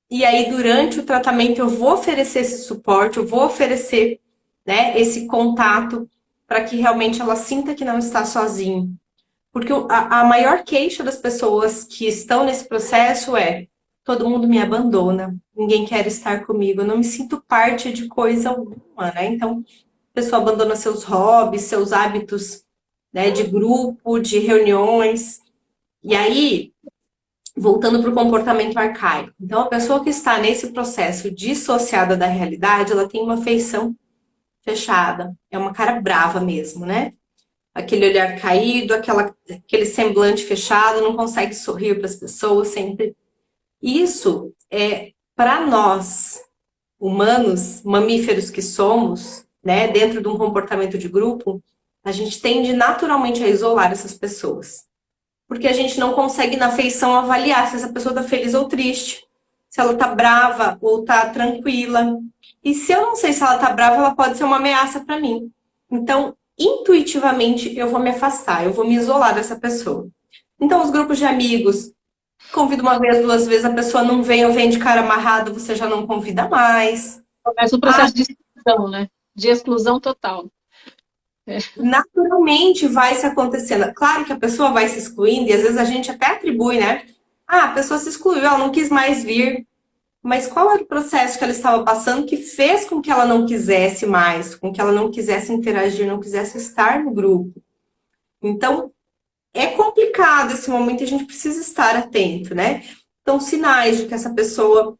E aí, durante o tratamento, eu vou oferecer esse suporte, eu vou oferecer, né, esse contato para que realmente ela sinta que não está sozinha. Porque a maior queixa das pessoas que estão nesse processo é: todo mundo me abandona, ninguém quer estar comigo, eu não me sinto parte de coisa alguma, né? Então, a pessoa abandona seus hobbies, seus hábitos, né, de grupo, de reuniões. E aí, voltando para o comportamento arcaico. Então, a pessoa que está nesse processo dissociada da realidade, ela tem uma feição fechada, é uma cara brava mesmo, né? Aquele olhar caído, aquele semblante fechado, não consegue sorrir para as pessoas sempre. Isso é para nós, humanos, mamíferos que somos, né, dentro de um comportamento de grupo, a gente tende naturalmente a isolar essas pessoas. Porque a gente não consegue na feição avaliar se essa pessoa está feliz ou triste, se ela está brava ou está tranquila. E se eu não sei se ela está brava, ela pode ser uma ameaça para mim. Então, intuitivamente, eu vou me afastar, eu vou me isolar dessa pessoa. Então, os grupos de amigos, convido uma vez, duas vezes, a pessoa não vem ou vem de cara amarrada, você já não convida mais. Começa o Ah, processo de exclusão, né? De exclusão total. É. naturalmente vai se acontecendo. Claro que a pessoa vai se excluindo, e às vezes a gente até atribui, né? A pessoa se excluiu, ela não quis mais vir. Mas qual era o processo que ela estava passando que fez com que ela não quisesse mais, com que ela não quisesse interagir, não quisesse estar no grupo? Então, é complicado esse momento e a gente precisa estar atento, né? Então, sinais de que essa pessoa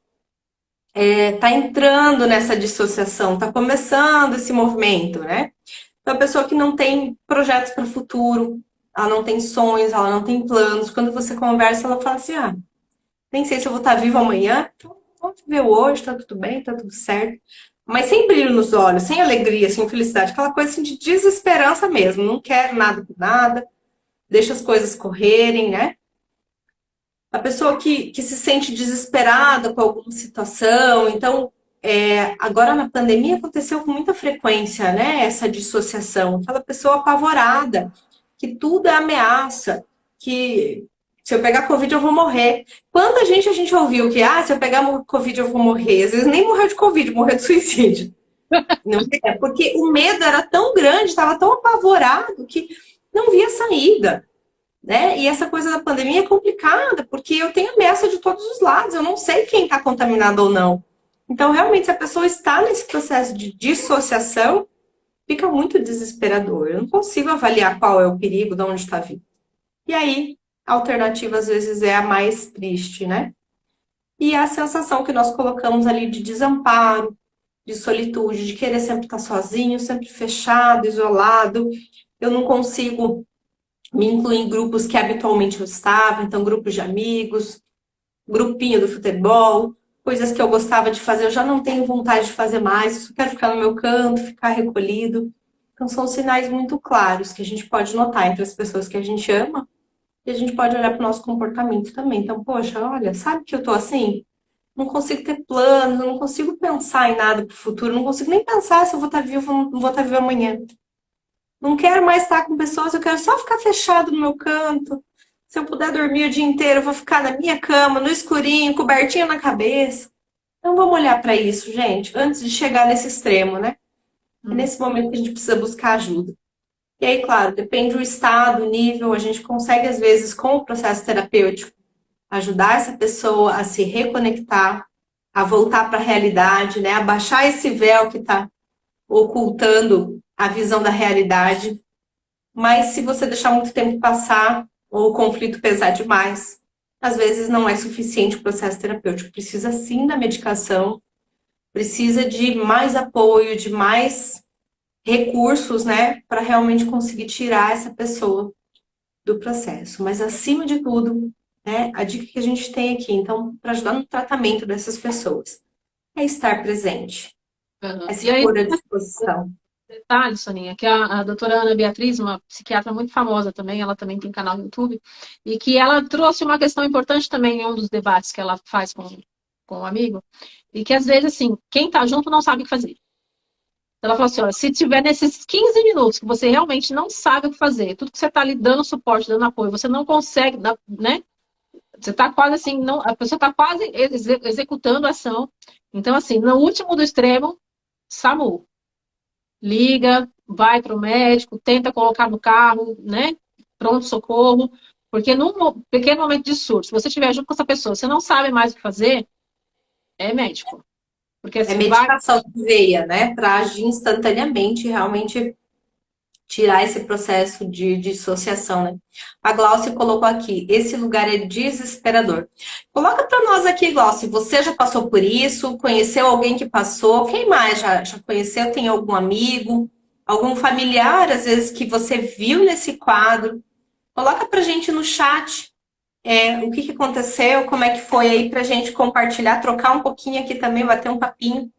está entrando nessa dissociação, está começando esse movimento, né? Então, a pessoa que não tem projetos para o futuro, ela não tem sonhos, ela não tem planos. Quando você conversa, ela fala assim: nem sei se eu vou estar viva amanhã, então vamos viver hoje, tá tudo bem, tá tudo certo. Mas sem brilho nos olhos, sem alegria, sem felicidade, aquela coisa assim de desesperança mesmo. Não quero nada com nada, deixa as coisas correrem, né? A pessoa que se sente desesperada com alguma situação, então, agora na pandemia aconteceu com muita frequência, né? Essa dissociação, aquela pessoa apavorada, que tudo é ameaça, que Se eu pegar Covid, eu vou morrer. Quanta gente a gente ouviu que, se eu pegar Covid, eu vou morrer. Às vezes nem morreu de Covid, morreu de suicídio. Não é? Porque o medo era tão grande, estava tão apavorado que não via saída, né? E essa coisa da pandemia é complicada, porque eu tenho ameaça de todos os lados, eu não sei quem está contaminado ou não. Então, realmente, se a pessoa está nesse processo de dissociação, fica muito desesperador. Eu não consigo avaliar qual é o perigo, de onde está vindo. E aí, a alternativa, às vezes, é a mais triste, né? E a sensação que nós colocamos ali de desamparo, de solitude, de querer sempre estar sozinho, sempre fechado, isolado. Eu não consigo me incluir em grupos que habitualmente eu estava, então grupos de amigos, grupinho do futebol, coisas que eu gostava de fazer, eu já não tenho vontade de fazer mais, eu só quero ficar no meu canto, ficar recolhido. Então são sinais muito claros que a gente pode notar entre as pessoas que a gente ama e a gente pode olhar para o nosso comportamento também. Então, poxa, olha, sabe que eu tô assim? Não consigo ter plano, não consigo pensar em nada para o futuro, não consigo nem pensar se eu vou estar vivo ou não vou estar vivo amanhã. Não quero mais estar com pessoas, eu quero só ficar fechado no meu canto. Se eu puder dormir o dia inteiro, eu vou ficar na minha cama, no escurinho, cobertinha na cabeça. Então vamos olhar para isso, gente, antes de chegar nesse extremo, né? É nesse momento que a gente precisa buscar ajuda. E aí, claro, depende do estado, o nível, a gente consegue, às vezes, com o processo terapêutico, ajudar essa pessoa a se reconectar, a voltar para a realidade, né? A baixar esse véu que está ocultando a visão da realidade. Mas se você deixar muito tempo passar, ou o conflito pesar demais, às vezes não é suficiente o processo terapêutico. Precisa sim da medicação, precisa de mais apoio, de mais recursos, né, para realmente conseguir tirar essa pessoa do processo. Mas acima de tudo, né, a dica que a gente tem aqui, então, para ajudar no tratamento dessas pessoas, é estar presente, é E se aí, pôr à disposição. detalhe, Soninha, que a doutora Ana Beatriz, uma psiquiatra muito famosa também, ela também tem canal no YouTube, e que ela trouxe uma questão importante também em um dos debates que ela faz com um amigo, e que às vezes, assim, quem tá junto não sabe o que fazer. Ela falou assim, olha, se tiver nesses 15 minutos que você realmente não sabe o que fazer, tudo que você está ali dando suporte, dando apoio, você não consegue, né? Você está quase assim, não, a pessoa está quase executando a ação. Então, assim, no último do extremo, SAMU. Liga, vai para o médico, tenta colocar no carro, né? Pronto-socorro. Porque num pequeno momento de surto, se você estiver junto com essa pessoa, você não sabe mais o que fazer, é médico. Porque É assim, vai. medicação de veia, né, para agir instantaneamente e realmente tirar esse processo de dissociação, né? A Glaucia colocou aqui, esse lugar é desesperador. Coloca para nós aqui, Glaucia, você já passou por isso? Conheceu alguém que passou? Quem mais já conheceu? Tem algum amigo? Algum familiar, às vezes, que você viu nesse quadro? Coloca pra gente no chat, o que aconteceu, como é que foi aí pra gente compartilhar, trocar um pouquinho aqui também, bater um papinho.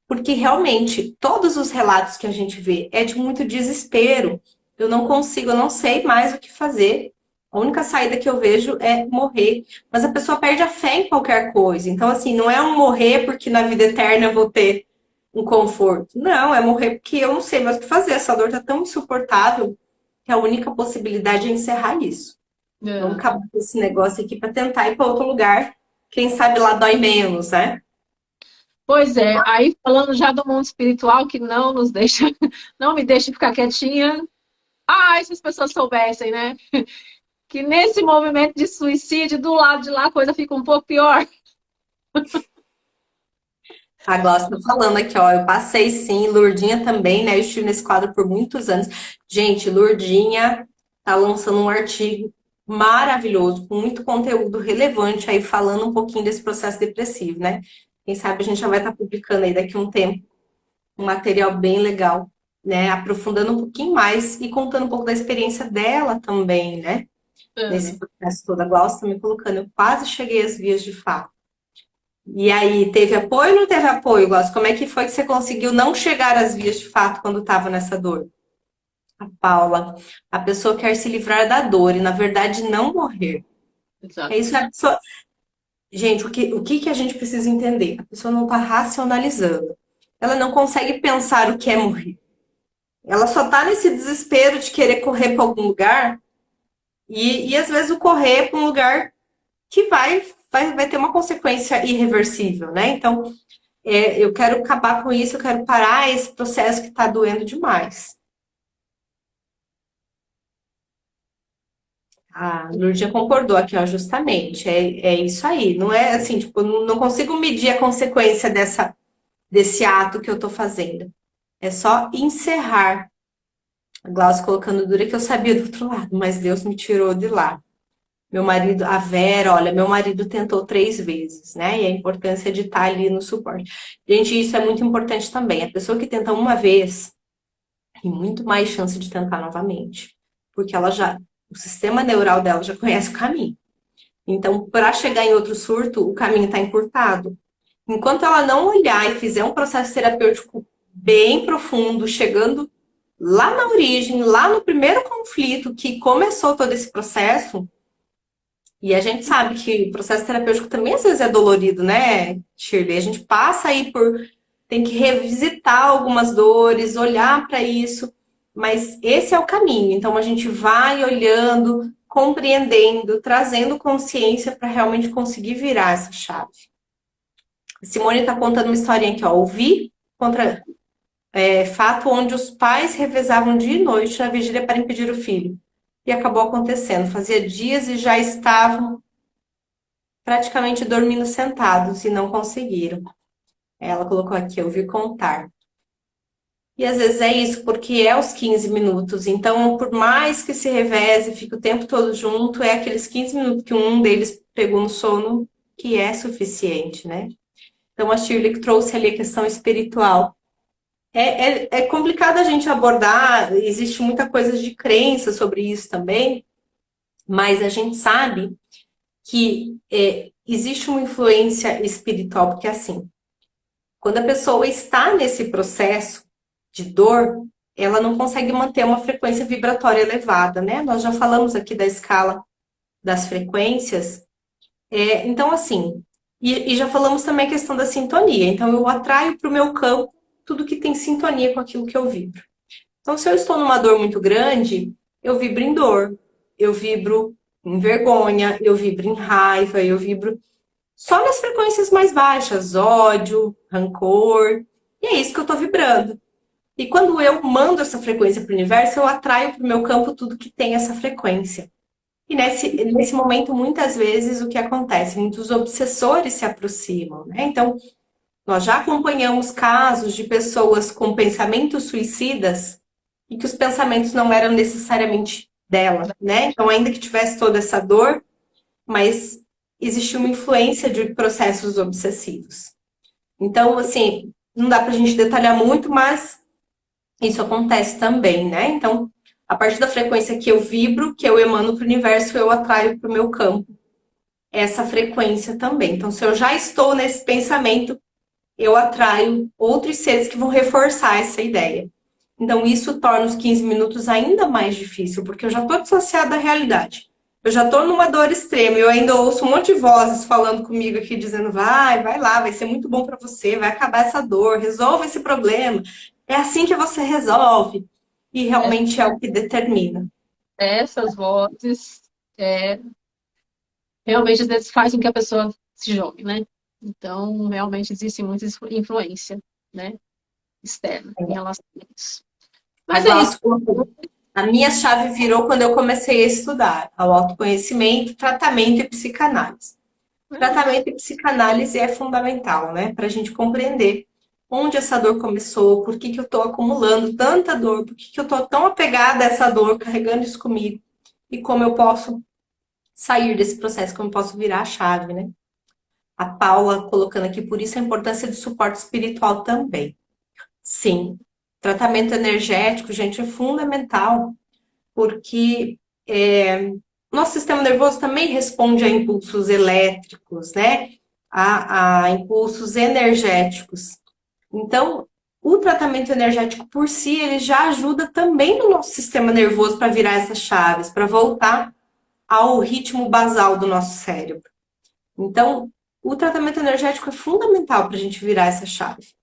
Porque realmente, todos os relatos que a gente vê é de muito desespero. Eu não consigo, eu não sei mais o que fazer. A única saída que eu vejo é morrer. Mas a pessoa perde a fé em qualquer coisa. Então, assim, não é um morrer porque na vida eterna eu vou ter um conforto. Não, é morrer porque eu não sei mais o que fazer. Essa dor tá tão insuportável que a única possibilidade é encerrar isso. Vamos É. acabar com esse negócio aqui para tentar ir para outro lugar. Quem sabe lá dói menos, né? Pois é, aí falando já do mundo espiritual que não nos deixa, não me deixa ficar quietinha. Ah, se as pessoas soubessem, né? Que nesse movimento de suicídio, do lado de lá, a coisa fica um pouco pior. A Glaucia tá falando aqui, ó. Eu passei sim, Lurdinha também, né? Eu estive nesse quadro por muitos anos. Gente, Lurdinha tá lançando um artigo maravilhoso, com muito conteúdo relevante aí, falando um pouquinho desse processo depressivo, né? Quem sabe a gente já vai estar publicando aí daqui a um tempo um material bem legal, né? Aprofundando um pouquinho mais e contando um pouco da experiência dela também, né? Nesse processo todo. A Glaucia tá me colocando, eu quase cheguei às vias de fato. E aí, teve apoio ou não teve apoio, Glaucio? Como é que foi que você conseguiu não chegar às vias de fato quando estava nessa dor? A Paula, a pessoa quer se livrar da dor e, na verdade, não morrer. É Exato. isso, a pessoa... Gente, o que a gente precisa entender? A pessoa não está racionalizando. Ela não consegue pensar o que é morrer. Ela só está nesse desespero de querer correr para algum lugar E às vezes o correr para um lugar que vai ter uma consequência irreversível, né? Então, eu quero acabar com isso, eu quero parar esse processo que está doendo demais. A Lurdinha concordou aqui, ó, justamente. É isso aí. Não é assim, tipo, não consigo medir a consequência desse ato que eu tô fazendo. É só encerrar. A Glaucia colocando dura que eu sabia do outro lado, mas Deus me tirou de lá. Meu marido, a Vera, olha, meu marido tentou 3 vezes, né? E a importância de estar ali no suporte. Gente, isso é muito importante também. A pessoa que tenta uma vez tem muito mais chance de tentar novamente. Porque o sistema neural dela já conhece o caminho. Então, para chegar em outro surto, o caminho está encurtado. Enquanto ela não olhar e fizer um processo terapêutico bem profundo, chegando lá na origem, lá no primeiro conflito que começou todo esse processo, e a gente sabe que o processo terapêutico também às vezes é dolorido, né, Shirley? A gente passa aí tem que revisitar algumas dores, olhar para isso, mas esse é o caminho. Então a gente vai olhando, compreendendo, trazendo consciência para realmente conseguir virar essa chave. Simone está contando uma historinha aqui, ó. Ouvi contra fato onde os pais revezavam dia e noite na vigília para impedir o filho. E acabou acontecendo. Fazia dias e já estavam praticamente dormindo sentados e não conseguiram. Ela colocou aqui, eu vi contar. E às vezes é isso, porque é os 15 minutos. Então, por mais que se reveze, fique o tempo todo junto, é aqueles 15 minutos que um deles pegou no sono que é suficiente, né? Então, a Shirley trouxe ali a questão espiritual. É complicado a gente abordar, existe muita coisa de crença sobre isso também, mas a gente sabe que existe uma influência espiritual, porque assim, quando a pessoa está nesse processo de dor, ela não consegue manter uma frequência vibratória elevada, né? Nós já falamos aqui da escala das frequências. Então, assim, e já falamos também a questão da sintonia. Então, eu atraio para o meu campo tudo que tem sintonia com aquilo que eu vibro. Então, se eu estou numa dor muito grande, eu vibro em dor, eu vibro em vergonha, eu vibro em raiva, eu vibro só nas frequências mais baixas, ódio, rancor. E é isso que eu estou vibrando. E quando eu mando essa frequência para o universo, eu atraio para o meu campo tudo que tem essa frequência. E nesse momento, muitas vezes, o que acontece? Muitos obsessores se aproximam, né? Então, nós já acompanhamos casos de pessoas com pensamentos suicidas e que os pensamentos não eram necessariamente dela, né? Então, ainda que tivesse toda essa dor, mas existiu uma influência de processos obsessivos. Então, assim, não dá para a gente detalhar muito, mas isso acontece também, né? Então, a partir da frequência que eu vibro, que eu emano para o universo, eu atraio para o meu campo essa frequência também. Então, se eu já estou nesse pensamento, eu atraio outros seres que vão reforçar essa ideia. Então, isso torna os 15 minutos ainda mais difícil, porque eu já estou dissociada da realidade. Eu já estou numa dor extrema, eu ainda ouço um monte de vozes falando comigo aqui, dizendo: vai lá, vai ser muito bom para você, vai acabar essa dor, resolva esse problema. É assim que você resolve. E realmente é o que determina. Essas vozes realmente às vezes fazem com que a pessoa se jogue, né? Então, realmente existe muita influência, né, externa em relação a isso. A Mas é isso. Glaucia colocou: a minha chave virou quando eu comecei a estudar ao autoconhecimento, tratamento e psicanálise. Tratamento e psicanálise é fundamental, né? Para a gente compreender onde essa dor começou, por que eu estou acumulando tanta dor, por que eu estou tão apegada a essa dor, carregando isso comigo, e como eu posso sair desse processo, como eu posso virar a chave, né? A Paula colocando aqui, por isso a importância do suporte espiritual também. Sim, tratamento energético, gente, é fundamental, porque nosso sistema nervoso também responde a impulsos elétricos, né? A impulsos energéticos. Então, o tratamento energético por si, ele já ajuda também no nosso sistema nervoso para virar essas chaves, para voltar ao ritmo basal do nosso cérebro. Então, o tratamento energético é fundamental para a gente virar essa chave.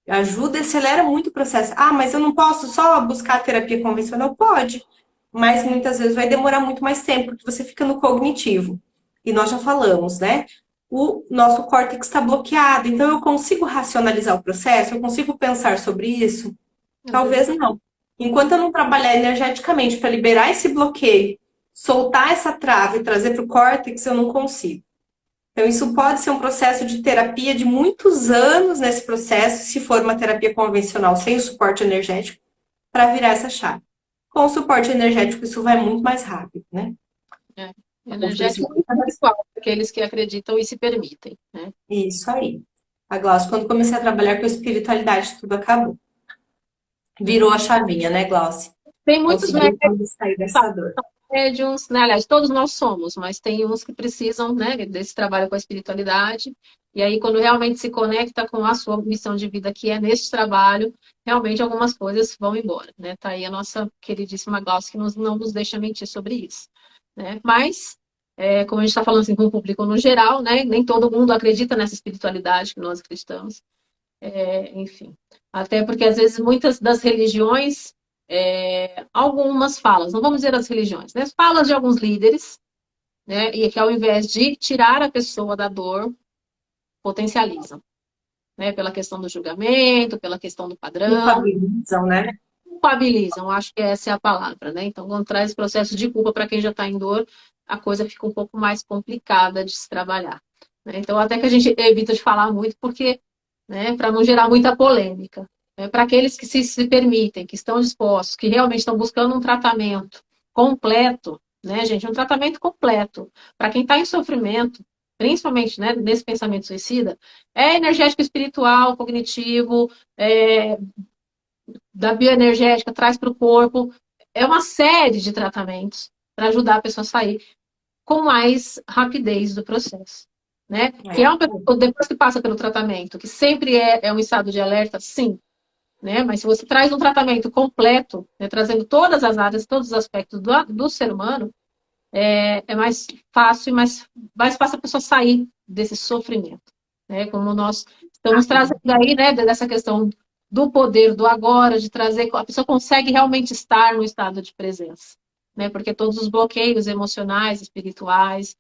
Ajuda e acelera muito o processo. Ah, mas eu não posso só buscar a terapia convencional? Pode. mas muitas vezes vai demorar muito mais tempo, porque você fica no cognitivo. E nós já falamos, né? O nosso córtex está bloqueado, então eu consigo racionalizar o processo? Eu consigo pensar sobre isso? Às vezes, Talvez não. Enquanto eu não trabalhar energeticamente para liberar esse bloqueio, soltar essa trava e trazer para o córtex, eu não consigo. Então, isso pode ser um processo de terapia de muitos anos nesse processo, se for uma terapia convencional sem o suporte energético, para virar essa chave. Com o suporte energético, isso vai muito mais rápido, né? é, A construção energético e espiritual, para aqueles que acreditam e se permitem, né? Isso aí. A Glaucia, quando comecei a trabalhar com espiritualidade, tudo acabou. Virou a chavinha, né, Glaucia? Tem muitos Conseguiu sair dessa dor. médiums, né? Aliás, todos nós somos, mas tem uns que precisam, né, desse trabalho com a espiritualidade. E aí, quando realmente se conecta com a sua missão de vida, que é nesse trabalho, realmente algumas coisas vão embora, né? Tá aí a nossa queridíssima Glaucia, que não nos deixa mentir sobre isso, né? Mas, como a gente está falando assim com o público no geral, né? Nem todo mundo acredita nessa espiritualidade que nós acreditamos. Enfim. Até porque, às vezes, muitas das religiões, algumas falas, não vamos dizer as religiões, né? Falas de alguns líderes, né? E que ao invés de tirar a pessoa da dor, potencializam, né? Pela questão do julgamento, pela questão do padrão, Culpabilizam, né? culpabilizam, acho que essa é a palavra, né? Então, quando traz processo de culpa para quem já está em dor, a coisa fica um pouco mais complicada de se trabalhar, né? Então, até que a gente evita de falar muito, porque, né, para não gerar muita polêmica. Para aqueles que se permitem, que estão dispostos, que realmente estão buscando um tratamento completo, né, gente, um tratamento completo. Para quem está em sofrimento, principalmente, né, nesse pensamento suicida, é energético, espiritual, cognitivo, da bioenergética, traz para o corpo. É uma série de tratamentos para ajudar a pessoa a sair com mais rapidez do processo. Né? Que é uma pessoa, depois que passa pelo tratamento, que sempre é um estado de alerta, sim. Né? Mas se você traz um tratamento completo, né, trazendo todas as áreas, todos os aspectos do ser humano, é mais fácil e mais fácil a pessoa sair desse sofrimento. Né? Como nós estamos trazendo aí, né, dessa questão do poder do agora, de trazer, a pessoa consegue realmente estar no estado de presença. Né? Porque todos os bloqueios emocionais, espirituais,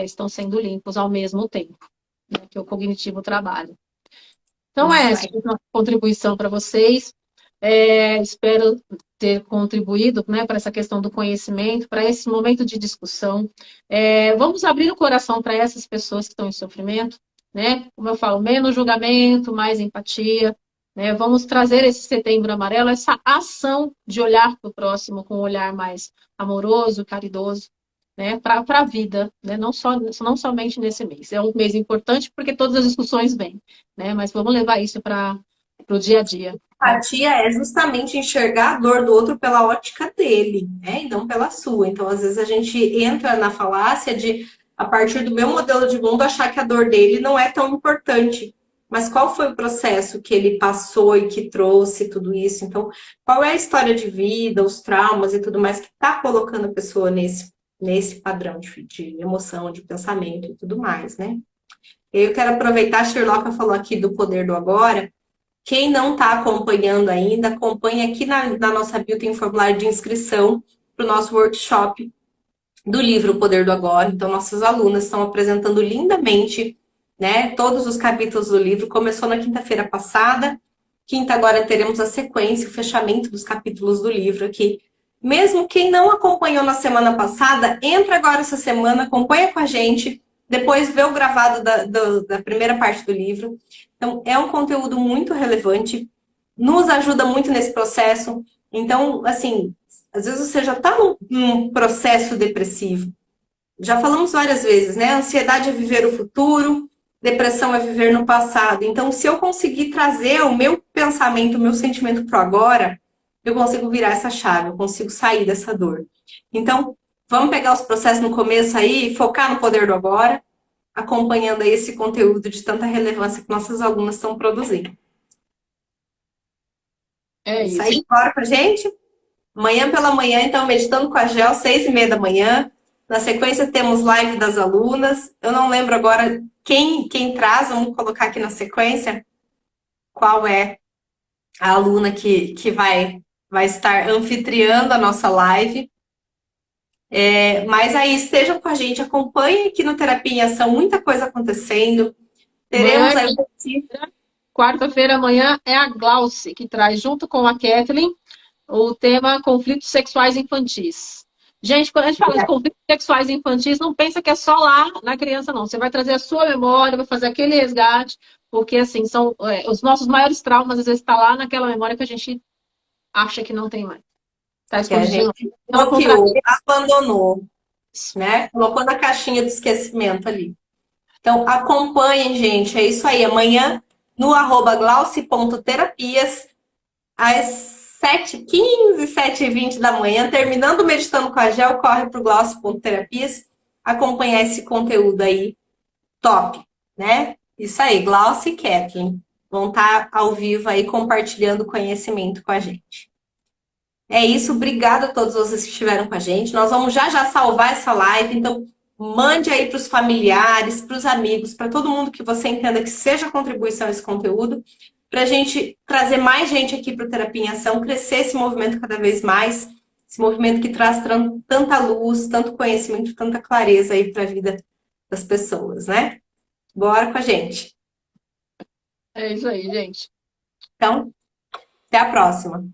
estão sendo limpos ao mesmo tempo, né? Que o cognitivo trabalha. Então, essa é uma contribuição para vocês. Espero ter contribuído, né, para essa questão do conhecimento, para esse momento de discussão. Vamos abrir o coração para essas pessoas que estão em sofrimento, né? Como eu falo, menos julgamento, mais empatia. Né? Vamos trazer esse Setembro Amarelo, essa ação de olhar para o próximo com um olhar mais amoroso, caridoso, né, para a vida, né, não somente nesse mês. É um mês importante porque todas as discussões vêm, né, mas vamos levar isso para o dia a dia. Empatia é justamente enxergar a dor do outro pela ótica dele, né, e não pela sua. Então, às vezes, a gente entra na falácia de, a partir do meu modelo de mundo, achar que a dor dele não é tão importante. Mas qual foi o processo que ele passou e que trouxe tudo isso? Então, qual é a história de vida, os traumas e tudo mais que está colocando a pessoa nesse padrão de emoção, de pensamento e tudo mais, né? Eu quero aproveitar, a Sherlocka falou aqui do poder do agora. Quem não está acompanhando ainda, acompanhe aqui na nossa bio, tem um formulário de inscrição para o nosso workshop do livro O Poder do Agora. Então, nossas alunas estão apresentando lindamente, né, todos os capítulos do livro. Começou na quinta-feira passada. Quinta agora teremos a sequência, o fechamento dos capítulos do livro aqui. Mesmo quem não acompanhou na semana passada, entra agora essa semana, acompanha com a gente, depois vê o gravado da primeira parte do livro. Então, é um conteúdo muito relevante, nos ajuda muito nesse processo. Então, assim, às vezes você já está num processo depressivo. Já falamos várias vezes, né? Ansiedade é viver o futuro, depressão é viver no passado. Então, se eu conseguir trazer o meu pensamento, o meu sentimento para o agora, eu consigo virar essa chave, eu consigo sair dessa dor. Então, vamos pegar os processos no começo aí e focar no poder do agora, acompanhando aí esse conteúdo de tanta relevância que nossas alunas estão produzindo. É isso. Aí, bora pra gente? Amanhã pela manhã, então, meditando com a Gel, 6h30 da manhã. Na sequência, temos live das alunas. Eu não lembro agora quem traz, vamos colocar aqui na sequência, qual é a aluna que vai estar anfitriando a nossa live. Mas aí estejam com a gente, acompanhem aqui no Terapia em Ação, muita coisa acontecendo. Amanhã, Teremos aí. quarta-feira, amanhã, é a Glauce, que traz, junto com a Kathleen, o tema conflitos sexuais infantis. Gente, quando a gente fala de conflitos sexuais infantis, não pensa que é só lá na criança, não. Você vai trazer a sua memória, vai fazer aquele resgate, porque, assim, são os nossos maiores traumas, às vezes, está lá naquela memória que a gente acha que não tem mais. Está Que a escondido. gente bloqueou, abandonou, né? Colocou na caixinha do esquecimento ali. Então, acompanhem, gente. É isso aí. Amanhã, no @glauce.terapias, às 7h15, 7h20 da manhã, terminando Meditando com a Gel, corre para o glauce.terapias, acompanhar esse conteúdo aí, top, né? Isso aí, Glauce e Kathleen vão estar ao vivo aí compartilhando conhecimento com a gente. É isso, obrigada a todos vocês que estiveram com a gente. Nós vamos já já salvar essa live, então mande aí para os familiares, para os amigos, para todo mundo que você entenda que seja contribuição a esse conteúdo, para a gente trazer mais gente aqui para o Terapia em Ação, crescer esse movimento cada vez mais, esse movimento que traz tanta luz, tanto conhecimento, tanta clareza aí para a vida das pessoas, né? Bora com a gente. É isso aí, gente. Então, até a próxima.